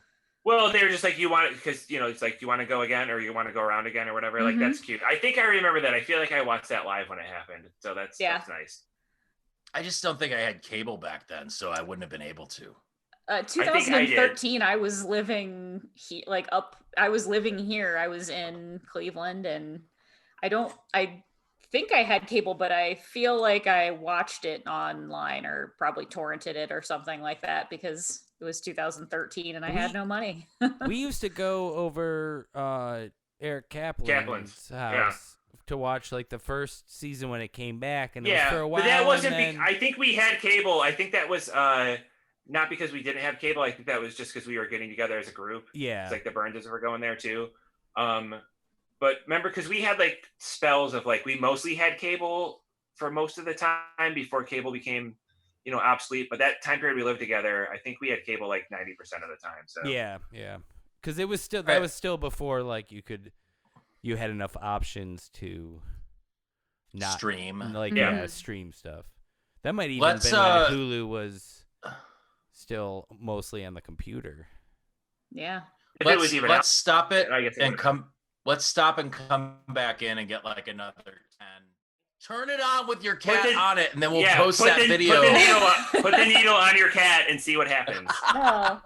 Well, they were just like, you want it because it's like, you want to go again or you want to go around again or whatever. Like that's cute. I think I remember that. I feel like I watched that live when it happened. So that's nice. I just don't think I had cable back then, so I wouldn't have been able to. 2013, I was living I was living here. I was in Cleveland, and I think I had cable, but I feel like I watched it online or probably torrented it or something like that because it was 2013 and I had no money. We used to go over Eric Kaplan's house to watch like the first season when it came back, and it was for a while. But that wasn't. I think we had cable. I think that was not because we didn't have cable. I think that was just because we were getting together as a group. Yeah, it's like the Burnses were going there too. But remember, because we had like spells of like we mostly had cable for most of the time before cable became, obsolete. But that time period we lived together, I think we had cable like 90% of the time. So yeah, because it was still that was still before like you had enough options to not stream stream stuff. That might even been when Hulu was still mostly on the computer. Yeah. If it was even let's stop it I guess it and would've. come. Let's stop and come back in and get like another 10. Turn it on with your cat on it, and then we'll post that video. Put the needle on your cat and see what happens. Oh.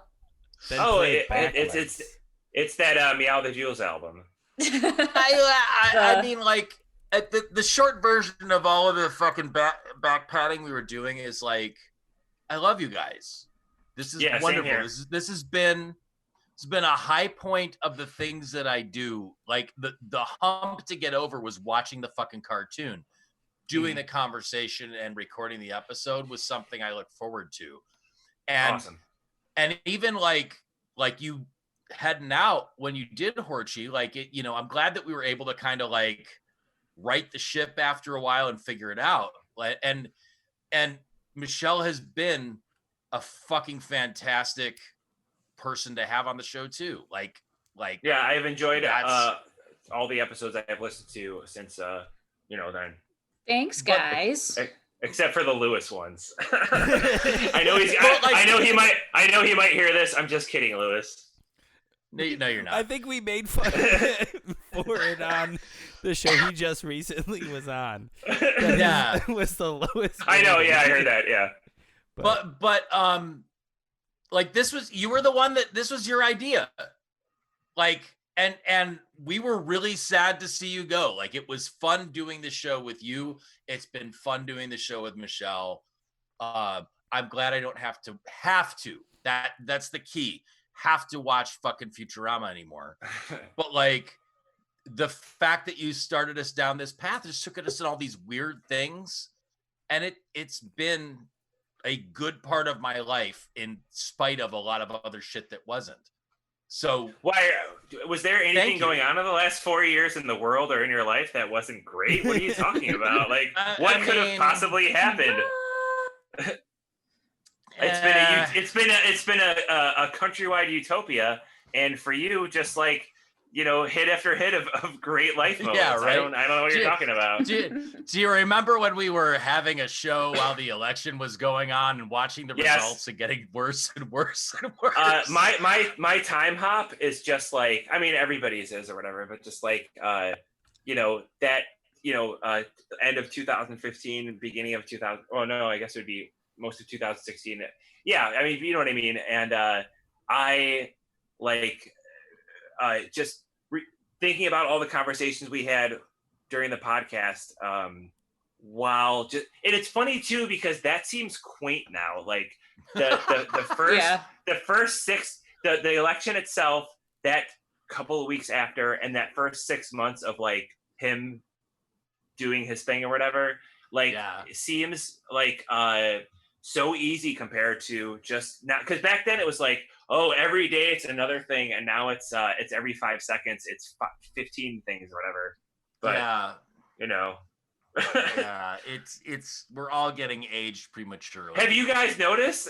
It's that Meow the Jewels album. I mean, like the short version of all of the fucking back patting we were doing is like, I love you guys. This is wonderful. This has been a high point of the things that I do. Like the hump to get over was watching the fucking cartoon. Doing the conversation and recording the episode was something I look forward to. And awesome. And even like you heading out when you did Horchy, like it, you know, I'm glad that we were able to kind of like right the ship after a while and figure it out. And Michelle has been a fucking fantastic person to have on the show too. Like yeah, I've enjoyed all the episodes I have listened to since then. Thanks, guys. Except for the Lewis ones. I know he might hear this. I'm just kidding, Lewis. No, you're not. I think we made fun for it on the show he just recently was on. Yeah, was the lowest. I know. Yeah, I heard that. Yeah. But like this was your idea. Like, and we were really sad to see you go. Like, it was fun doing the show with you. It's been fun doing the show with Michelle. I'm glad I don't have to. That's the key. Have to watch fucking Futurama anymore. But like the fact that you started us down this path just took us in all these weird things. And it's been a good part of my life in spite of a lot of other shit that wasn't. So why was there anything going on in the last 4 years in the world or in your life that wasn't great? What are you talking about? Like, what could have possibly happened? It's been a countrywide utopia, and for you, just like, you know, hit after hit of great life moments. Yeah, right. I don't know what you're talking about. Do you remember when we were having a show while the election was going on and watching the results and getting worse and worse and worse? My time hop is just like, I mean, everybody's is or whatever, but just like, end of 2015, beginning of 2000. Oh no, I guess it would be most of 2016. Yeah, I mean, you know what I mean. And I like. Just thinking about all the conversations we had during the podcast, and it's funny too because that seems quaint now. Like the first the election itself, that couple of weeks after, and that first 6 months of like him doing his thing or whatever, like it seems like so easy compared to just now, because back then it was like, oh, every day it's another thing, and now it's every 5 seconds it's 15 things or whatever. But it's we're all getting aged prematurely. Have you guys noticed?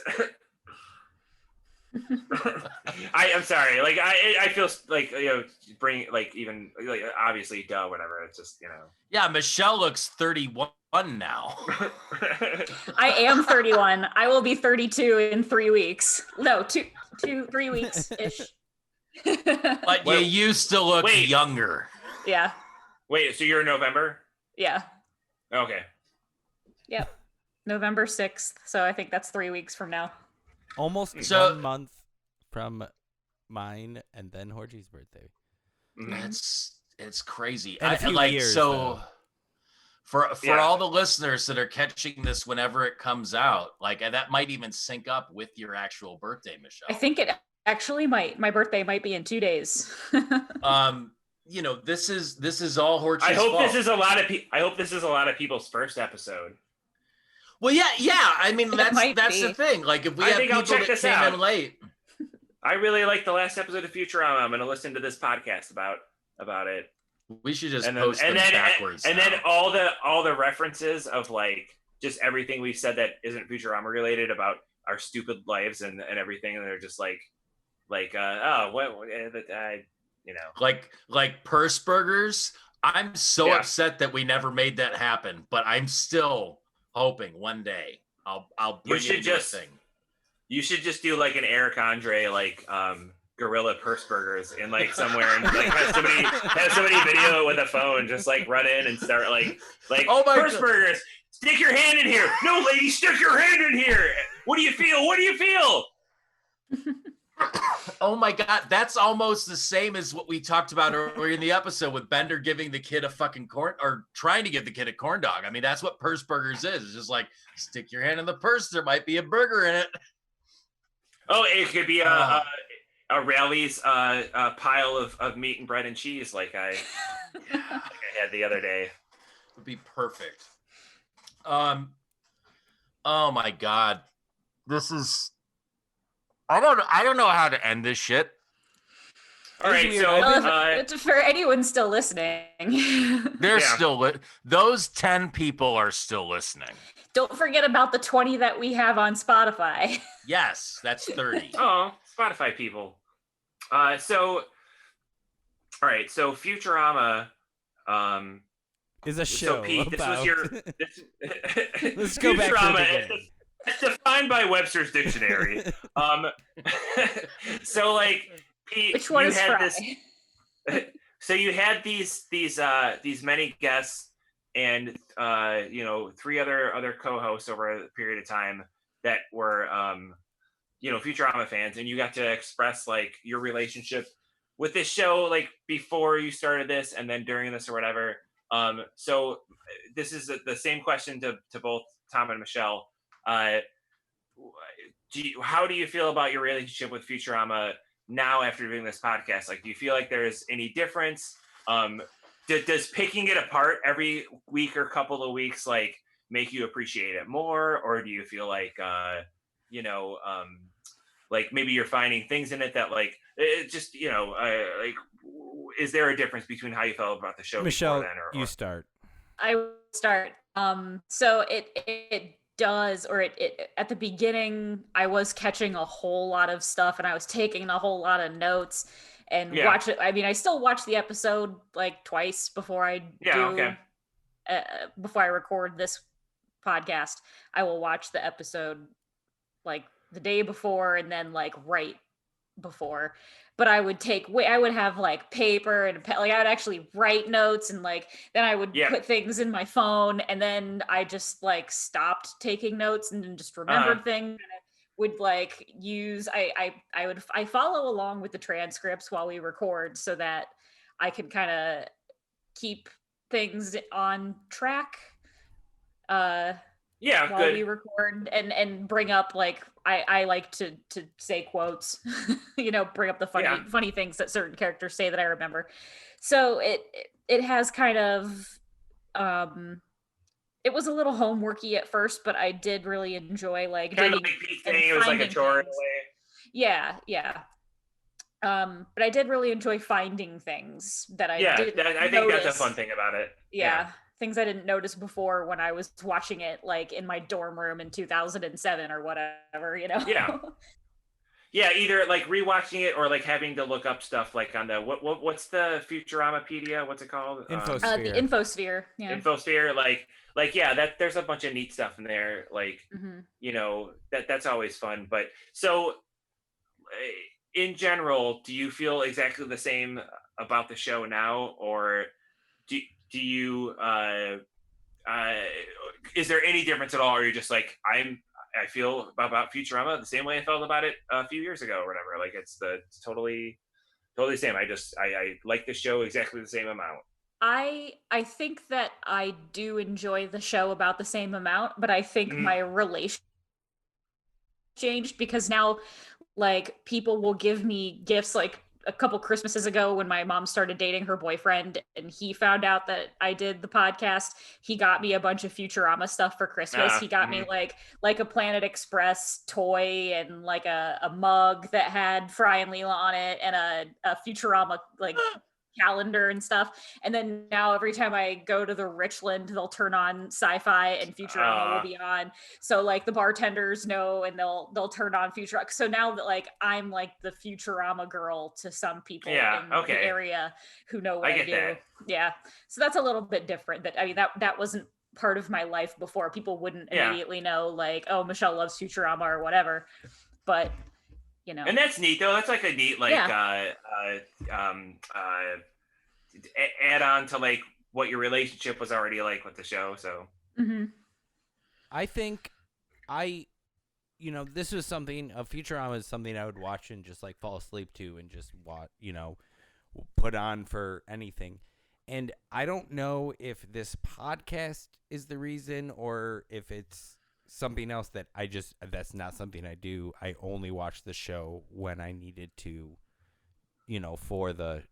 I'm sorry, like I feel like, you know, bring like even like obviously whatever, it's just, you know. Yeah, Michelle looks 31 now. I am 31. I will be 32 in 3 weeks. No, 3 weeks ish. But you used to look younger. Yeah. Wait, so you're in November? Yeah. Okay. Yep. November 6th. So I think that's 3 weeks from now. Almost 1 month from mine and then Horchy's birthday. It's crazy. And a few years, so. For all the listeners that are catching this whenever it comes out, like that might even sync up with your actual birthday, Michelle. I think it actually might. My birthday might be in 2 days. You know, this is all Horchy's I hope fault. this is a lot of people's first episode. Well, yeah. I mean, that's the thing. Like, if we have people that came in late. I really like the last episode of Futurama. I'm going to listen to this podcast about it. We should just post them backwards. And then all the references of like just everything we've said that isn't Futurama related about our stupid lives and everything, and they're just like you know, like purse burgers. I'm so upset that we never made that happen, but I'm still hoping one day I'll bring it to a thing. You should just do like an Eric Andre gorilla purse burgers in like somewhere and like have somebody video it with a phone, just like run in and start like Oh my purse God. burgers. Stick your hand in here. No, lady, stick your hand in here. What do you feel? What do you feel? Oh my God, that's almost the same as what we talked about earlier in the episode with Bender giving the kid a fucking corn, or trying to give the kid a corn dog. I mean, that's what purse burgers is. It's just like, stick your hand in the purse. There might be a burger in it. Oh, it could be a Rally's pile of meat and bread and cheese, like I had the other day. Would be perfect. Oh my God, this is. I don't know how to end this shit. All right, so Well, for anyone still listening, They're Yeah. still those 10 people are still listening. don't forget about the 20 that we have on Spotify. Yes, that's 30. oh, Spotify people. So all right, so Futurama. Is a show So Pete, this was about- your. Let's go back to the Futurama, beginning. it's defined by Webster's dictionary. So like Pete, Which one you is had Fry? this. So you had these many guests and 3 other co-hosts over a period of time that were Futurama fans, and you got to express like your relationship with this show like before you started this and then during this or whatever. So this is the same question to both Tom and Michelle. How do you feel about your relationship with Futurama now after doing this podcast? Like, do you feel like there's any difference? Does picking it apart every week or couple of weeks like make you appreciate it more, or do you feel like like maybe you're finding things in it that like it just like is there a difference between how you felt about the show Michelle, before then you start. I will start. So it does, or it at the beginning, I was catching a whole lot of stuff and I was taking a whole lot of notes and watch it. I mean, I still watch the episode like twice before I before I record this podcast. I will watch the episode like the day before and then like right before. But I would have like paper and like I would actually write notes, and like then I would put things in my phone, and then I just like stopped taking notes and then just remembered things. And I would like use I follow along with the transcripts while we record so that I can kind of keep things on track. While we record and bring up like I like to say quotes, bring up the funny things that certain characters say that I remember. So it has kind of it was a little homeworky at first, but I did really enjoy like kind of like Pete saying it was like a chore in a way. Yeah. But I did really enjoy finding things that I did. I think that's a fun thing about it. Yeah. Things I didn't notice before when I was watching it like in my dorm room in 2007 or whatever, Yeah, either like rewatching it or like having to look up stuff like on the what's the Futuramapedia? What's it called? Infosphere. The Infosphere. Yeah. Infosphere, that there's a bunch of neat stuff in there. Like, that's always fun. But so in general, do you feel exactly the same about the show now, or do you is there any difference at all, or are you just like I feel about Futurama the same way I felt about it a few years ago or whatever? Like it's totally the same. I like the show exactly the same amount. I think that I do enjoy the show about the same amount, but I think my relation changed because now like people will give me gifts. Like a couple Christmases ago when my mom started dating her boyfriend and he found out that I did the podcast, he got me a bunch of Futurama stuff for Christmas. He got me like a Planet Express toy and like a mug that had Fry and Leela on it and a Futurama like calendar and stuff. And then now every time I go to the Richland, they'll turn on Sci-Fi and Futurama will be on. So like the bartenders know and they'll turn on Futurama. So now that like I'm like the Futurama girl to some people in the area who know what I do. That. Yeah. So that's a little bit different. That wasn't part of my life before. People wouldn't immediately know like, oh, Michelle loves Futurama or whatever. But you know. And that's neat though. That's like a neat like add on to like what your relationship was already like with the show. So I think this was something, Futurama is something I would watch and just like fall asleep to and just watch, put on for anything. And I don't know if this podcast is the reason or if it's something else that that's not something I do. I only watch the show when I needed to, for the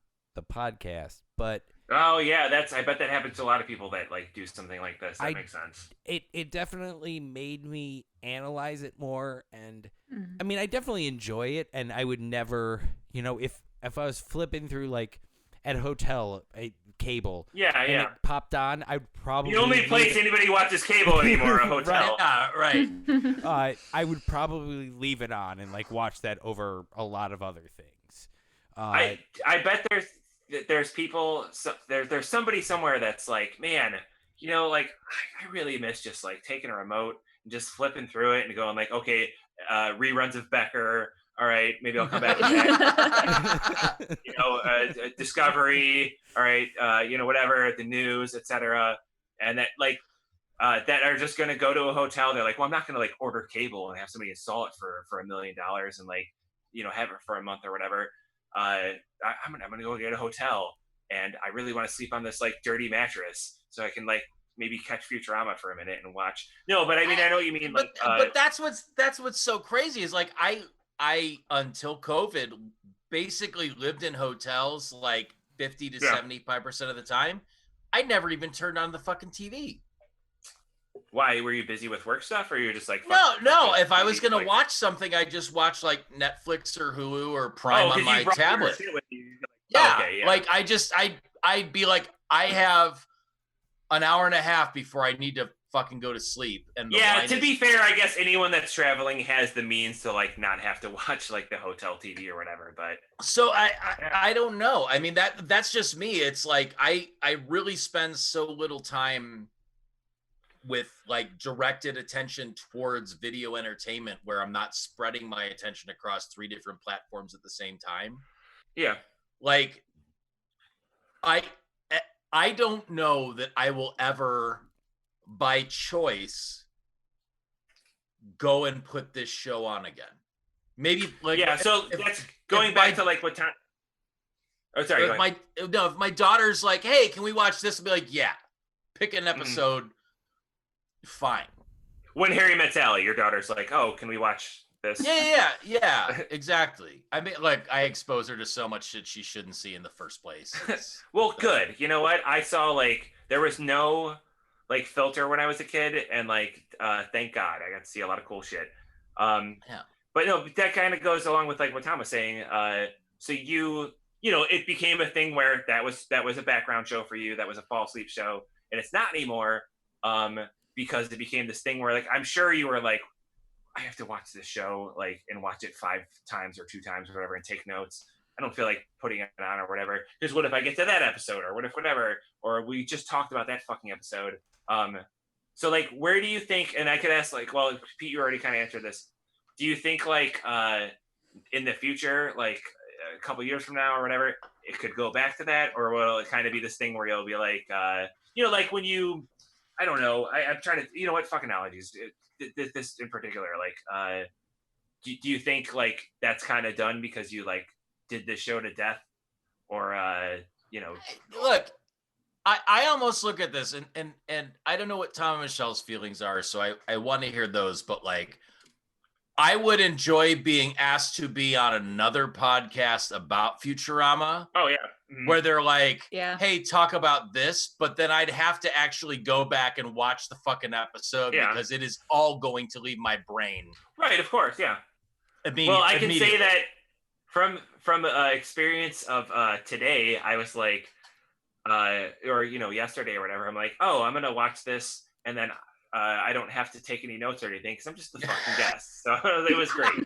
podcast. But oh yeah, I bet that happens to a lot of people that like do something like this. That makes sense. It definitely made me analyze it more, and I mean I definitely enjoy it, and I would never, if I was flipping through like at a hotel cable, and it popped on, I'd probably the only place anybody watches cable anymore, a hotel. Right. I would probably leave it on and like watch that over a lot of other things. I bet there's people, there's somebody somewhere that's like, man, like I really miss just like taking a remote and just flipping through it and going like, okay, reruns of Becker. All right, maybe I'll come back to that. Discovery. All right, whatever, the news, etc. And that like that are just going to go to a hotel. They're like, well, I'm not going to like order cable and have somebody install it for $1 million and like, have it for a month or whatever. I'm gonna go get a hotel, and I really want to sleep on this like dirty mattress, so I can like maybe catch Futurama for a minute and watch. No, but I mean I know what you mean. Like, but that's what's so crazy is like I until COVID basically lived in hotels like 50 to 75% of the time. I never even turned on the fucking TV. Why? Were you busy with work stuff, or you were just like no? If I was gonna watch something, I just watch like Netflix or Hulu or Prime on my tablet. Like I'd be like, I have an hour and a half before I need to fucking go to sleep. And to be fair, I guess anyone that's traveling has the means to like not have to watch like the hotel TV or whatever. But so I don't know. I mean that's just me. It's like I really spend so little time with like directed attention towards video entertainment where I'm not spreading my attention across 3 different platforms at the same time. Yeah. Like I don't know that I will ever by choice go and put this show on again. Maybe like so that's going back to like what time. Oh, sorry. If my daughter's like, hey, can we watch this? I'll be like, yeah, pick an episode. Fine. When Harry Met Sally, your daughter's like, oh, can we watch this? Yeah, exactly. I mean, like, I expose her to so much shit she shouldn't see in the first place. Well, good. You know what? I saw like there was no like filter when I was a kid, and like thank God I got to see a lot of cool shit. But no, that kind of goes along with like what Tom was saying. So it became a thing where that was a background show for you. That was a fall sleep show, and it's not anymore. Because it became this thing where like I'm sure you were like, I have to watch this show like and watch it 5 times or 2 times or whatever and take notes. I don't feel like putting it on or whatever. Because what if I get to that episode, or what if whatever, or we just talked about that fucking episode. So like where do you think, and I could ask like, well, Pete, you already kind of answered this. Do you think like in the future, like a couple years from now or whatever, it could go back to that, or will it kind of be this thing where you'll be like like when you, I don't know. I'm trying to, what fucking analogies? This in particular, like, do you think like that's kind of done because you like did this show to death, or Look, I almost look at this and I don't know what Tom and Michelle's feelings are, so I want to hear those, but like, I would enjoy being asked to be on another podcast about Futurama. Oh yeah. Where they're like, hey, talk about this, but then I'd have to actually go back and watch the fucking episode because it is all going to leave my brain. Right, of course, yeah. Well, I can say that from experience of today, I was like, or yesterday or whatever, I'm like, oh, I'm gonna watch this, and then I don't have to take any notes or anything because I'm just the fucking guest. So it was great.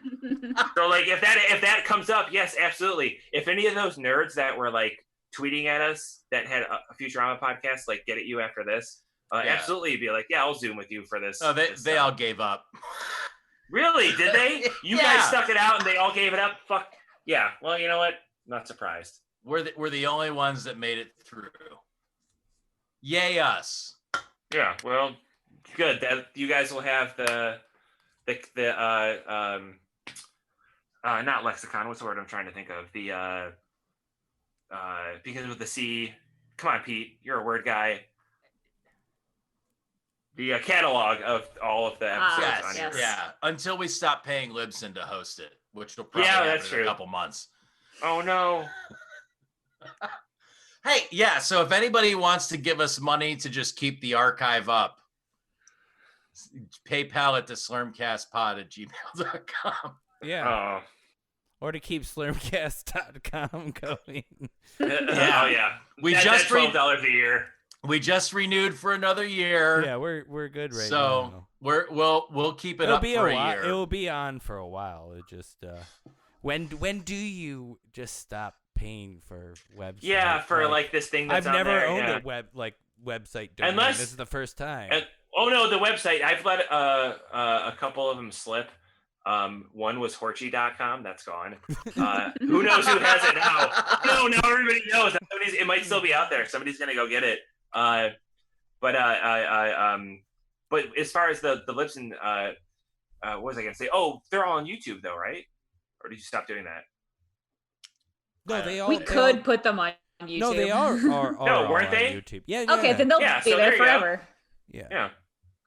So like if that comes up, yes, absolutely. If any of those nerds that were like tweeting at us that had a Futurama podcast like get at you after this, absolutely be like, yeah, I'll Zoom with you for this. Oh, they all gave up. Really? Did they? You guys stuck it out and they all gave it up? Fuck. Yeah. Well, you know what? Not surprised. We're the only ones that made it through. Yay us. Yeah. Well, good. That you guys will have the not lexicon. What's the word I'm trying to think of? The because with the C. Come on, Pete. You're a word guy. The catalog of all of the episodes on here. Yeah. Until we stop paying Libsyn to host it, which will probably happen in a couple months. Oh no. Hey, yeah. So if anybody wants to give us money to just keep the archive up, PayPal at the slurmcastpod@gmail.com. Yeah. Or to keep slurmcast.com going. Oh yeah. That's $12 a year. We just renewed for another year. Yeah, we're good right So now. we'll keep it up for a year. It will be on for a while. It just when do you just stop paying for websites? Yeah, for like this thing that's I've never on there, owned yeah. a website domain. Unless- This is the first time. Oh no, the website. I've let a couple of them slip. One was Horchy.com. That's gone. Who knows who has it now? No, everybody knows. It might still be out there. Somebody's gonna go get it. But as far as the Libsyn, what was I gonna say? Oh, they're all on YouTube though, right? Or did you stop doing that? No, they all. We could put them on YouTube. No, they are No, all weren't on they? YouTube. Yeah. Okay, then they'll Yeah, be so there there you go. forever. Yeah. Yeah.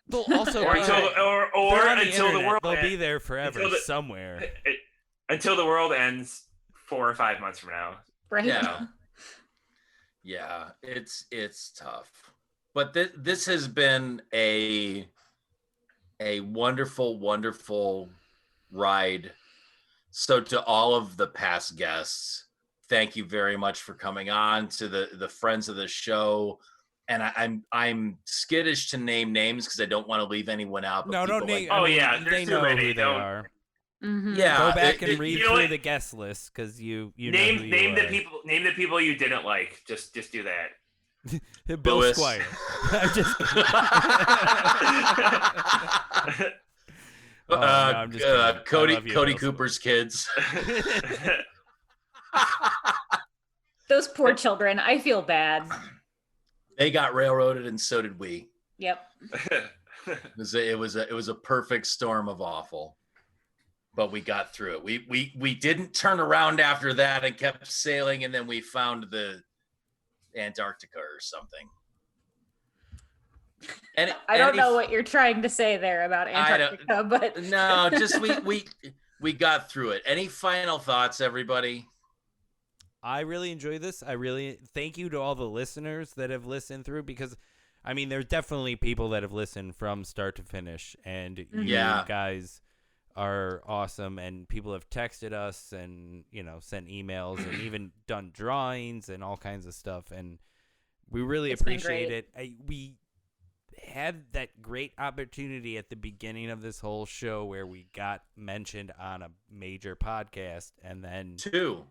They'll also Or be until there. until the world They'll ends. be there forever until the- somewhere. Until the world ends 4 or 5 months from now. Right. Yeah. Yeah, it's tough. But this has been a wonderful, wonderful ride. So to all of the past guests, thank you very much for coming on. To the friends of the show. And I'm skittish to name names because I don't want to leave anyone out. No, don't name. Oh, I mean, yeah, they there's too know many, who they don't- are. Mm-hmm. Yeah, Go back and it- read you know through what? the guest list because you Name know who you are. Name the people you didn't like. Just do that. Bill Lewis. Squire. I'm just kidding. Oh, no, I'm just kidding. I Cody love you, Cody Bill Cooper's kids. Those poor children. I feel bad. They got railroaded, and so did we. Yep. It was a perfect storm of awful, but we got through it. We didn't turn around after that and kept sailing, and then we found the Antarctica or something. And I don't know what you're trying to say there about Antarctica, but no, just we got through it. Any final thoughts, everybody? I really enjoy this. I really thank you to all the listeners that have listened through because, I mean, there's definitely people that have listened from start to finish, and you guys are awesome. And people have texted us and sent emails and even done drawings and all kinds of stuff, and we really appreciate it. We had that great opportunity at the beginning of this whole show where we got mentioned on a major podcast, and then two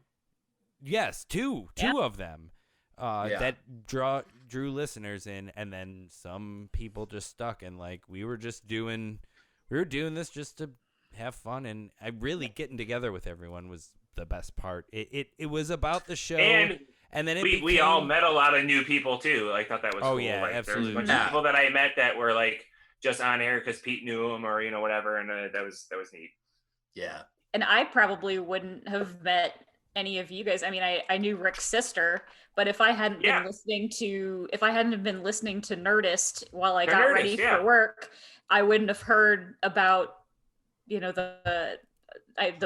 of them that drew listeners in, and then some people just stuck, and like we were doing this just to have fun, and I really getting together with everyone was the best part. It was about the show, and then we all met a lot of new people too. I thought that was cool. Yeah, like, absolutely. There's a bunch of people that I met that were like just on air because Pete knew them or whatever, and that was neat. Yeah. And I probably wouldn't have met any of you guys. I mean, I knew Rick's sister, but if I hadn't been listening to Nerdist while I got ready for work, I wouldn't have heard about the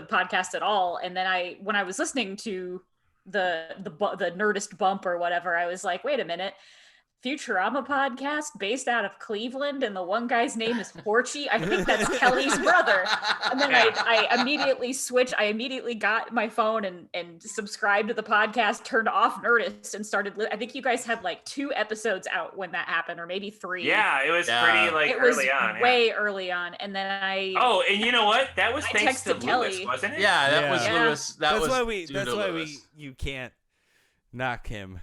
podcast at all. And then when I was listening to the Nerdist bump or whatever, I was like, wait a minute. Futurama podcast based out of Cleveland, and the one guy's name is Horchy. I think that's Kelly's brother. And then I immediately switched. I immediately got my phone and subscribed to the podcast, turned off Nerdist, and started. I think you guys had like 2 episodes out when that happened, or maybe 3. Yeah, it was pretty like early on. Way early on, and then I. Oh, and you know what? That was thanks to Kelly. Lewis, wasn't it? Yeah, that was Lewis. That's why you can't knock him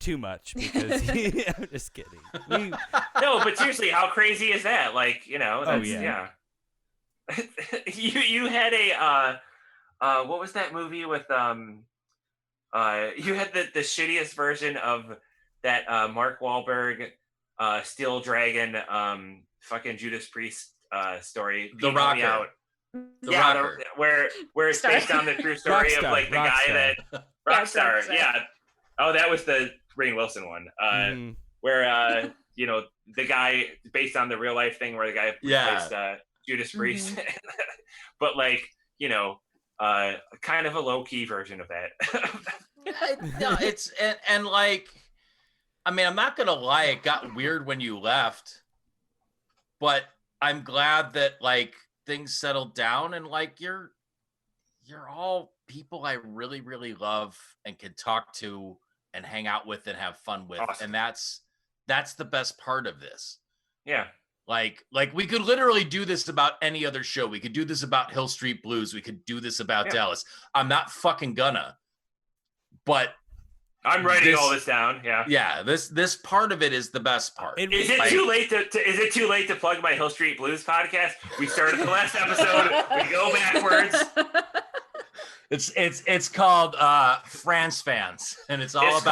too much because I'm just kidding. No, but seriously, how crazy is that? Like, that's you had a what was that movie with you had the shittiest version of that Mark Wahlberg Steel Dragon fucking Judas Priest story. The Pete, help me Rocker. out. The Yeah, Rocker. where it's Sorry. based on the true story of like the guy that Rockstar. Rockstar. Yeah. Oh, that was the Rainn Wilson one. Where you know, the guy based on the real life thing where the guy replaced Judas Priest. But like, you know, kind of a low key version of that. No, it's and like, I mean, I'm not gonna lie, it got weird when you left, but I'm glad that like things settled down and like you're all people I really, really love and can talk to and hang out with and have fun with. Awesome. And that's the best part of this. Yeah. Like we could literally do this about any other show. We could do this about Hill Street Blues. We could do this about Dallas. I'm not fucking gonna, but I'm writing all this down. Yeah. Yeah. This part of it is the best part. Is it too late is it too late to plug my Hill Street Blues podcast? We started the last episode. We go backwards. It's called France Fans, and it's called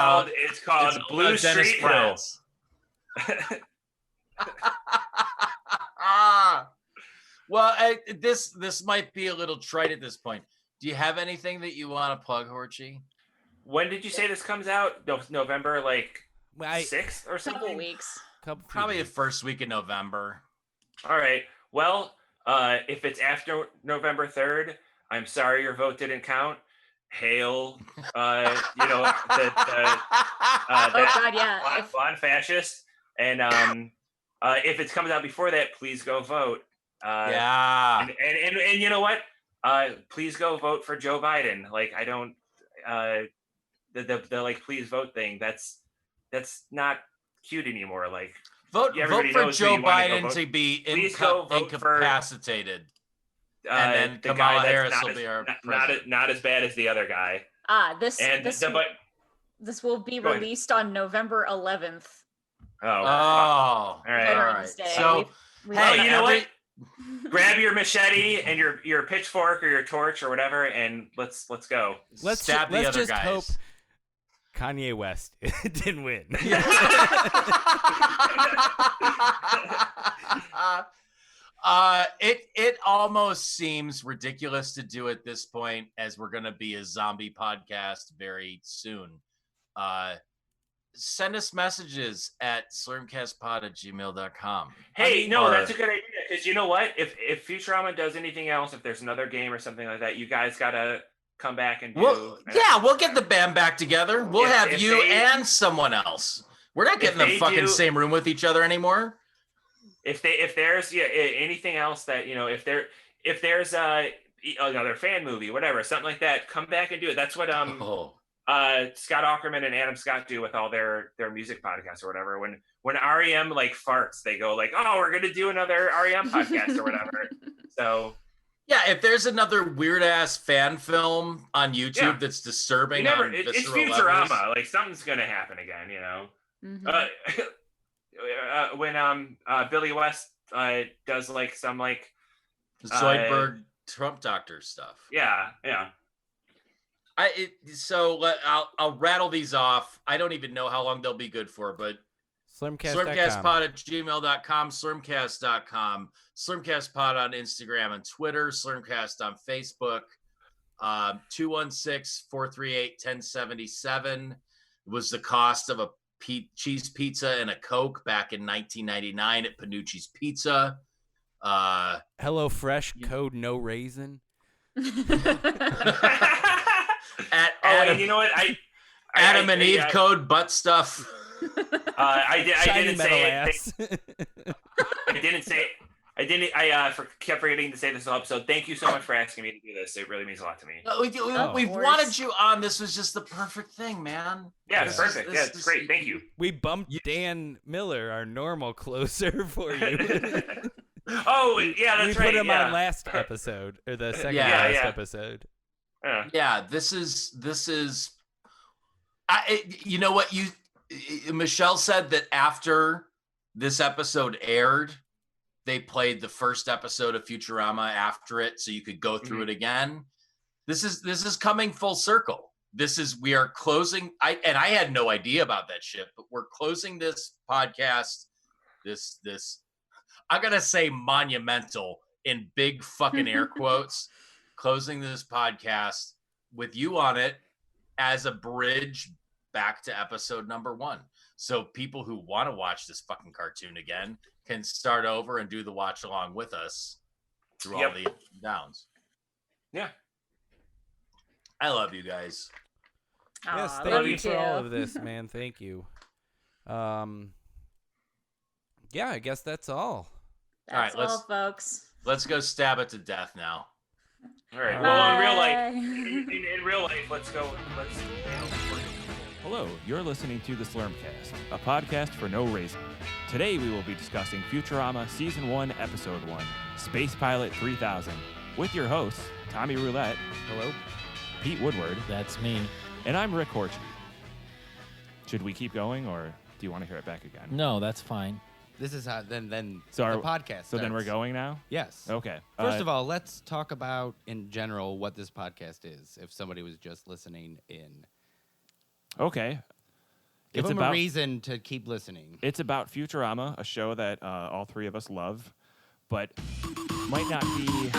Blue Dennis Street Hill. France. Well, this might be a little trite at this point. Do you have anything that you want to plug, Horchy? When did you say this comes out? November, like 6th or something? Couple weeks. Probably the first week in November. All right. Well, if it's after November 3rd, I'm sorry your vote didn't count. Hail, you know, blonde fascist. And if it comes out before that, please go vote. And you know what? Please go vote for Joe Biden. Like, I don't the like please vote thing. That's not cute anymore. Like, vote for Joe Biden to be incapacitated. And then the Kamala guy Harris that's will be our president. not as bad as the other guy. This will be released on November 11th. All right. Veterans Day. So, hey, you know what? Grab your machete and your pitchfork or your torch or whatever, and let's go. Let's stab the other just guys. hope Kanye West didn't win. It almost seems ridiculous to do at this point, as we're going to be a zombie podcast very soon. Send us messages at slurmcastpod@gmail.com. Hey, that's a good idea, because you know what? If Futurama does anything else, if there's another game or something like that, you guys gotta come back and do. We'll get the band back together. We'll have you and someone else. We're not getting the fucking same room with each other anymore. If there's anything else that, you know, if there's another fan movie, whatever, something like that, come back and do it. That's what Scott Aukerman and Adam Scott do with all their music podcasts or whatever. When REM like farts, they go like, "Oh, we're gonna do another REM podcast or whatever." So yeah, if there's another weird ass fan film on YouTube that's disturbing, it's Futurama. Levels. Like, something's gonna happen again, you know. When Billy West does like some like Zoidberg Trump doctor stuff. Yeah. I'll rattle these off. I don't even know how long they'll be good for, but slurmcastpod@gmail.com, slurmcast.com, slurmcastpod on Instagram and Twitter, slurmcast on Facebook, 216-438-1077 was the cost of a cheese pizza and a Coke back in 1999 at Panucci's Pizza. Hello Fresh, code no raisin. And you know what? Adam and Eve code butt stuff. I kept forgetting to say this whole episode. Thank you so much for asking me to do this. It really means a lot to me. We've wanted you on. This was just the perfect thing, man. Yeah, it's perfect. Yeah, it's great. Thank you. We bumped Dan Miller, our normal closer, for you. Oh, yeah, that's right. We put him on last episode, or the second last episode. Yeah, this is. You know what Michelle said that after this episode aired, they played the first episode of Futurama after it, so you could go through it again. This is coming full circle. We are closing. I had no idea about that shit, but we're closing this podcast. This I'm gonna say monumental in big fucking air quotes. Closing this podcast with you on it as a bridge back to episode number 1. So people who want to watch this fucking cartoon again can start over and do the watch along with us through all the ups and downs. Yeah. I love you guys. Yes, Aw, thank love you too. for all of this, man. Thank you. Yeah, I guess that's all. That's All right, all, folks. Let's go stab it to death now. All right. Well, in real life, Bye. in real life, let's go. Hello, you're listening to the Slurmcast, a podcast for no reason. Today we will be discussing Futurama Season 1, Episode 1, Space Pilot 3000, with your hosts, Tommy Roulette. Hello? Pete Woodward. That's me. And I'm Rick Horchy. Should we keep going, or do you want to hear it back again? No, that's fine. This is how then So the our- podcast So then we're starts. going now? Yes. Okay. First of all, let's talk about in general what this podcast is. If somebody was just listening in, Okay. give It's them about- a reason to keep listening. It's about Futurama, a show that all three of us love, but might not be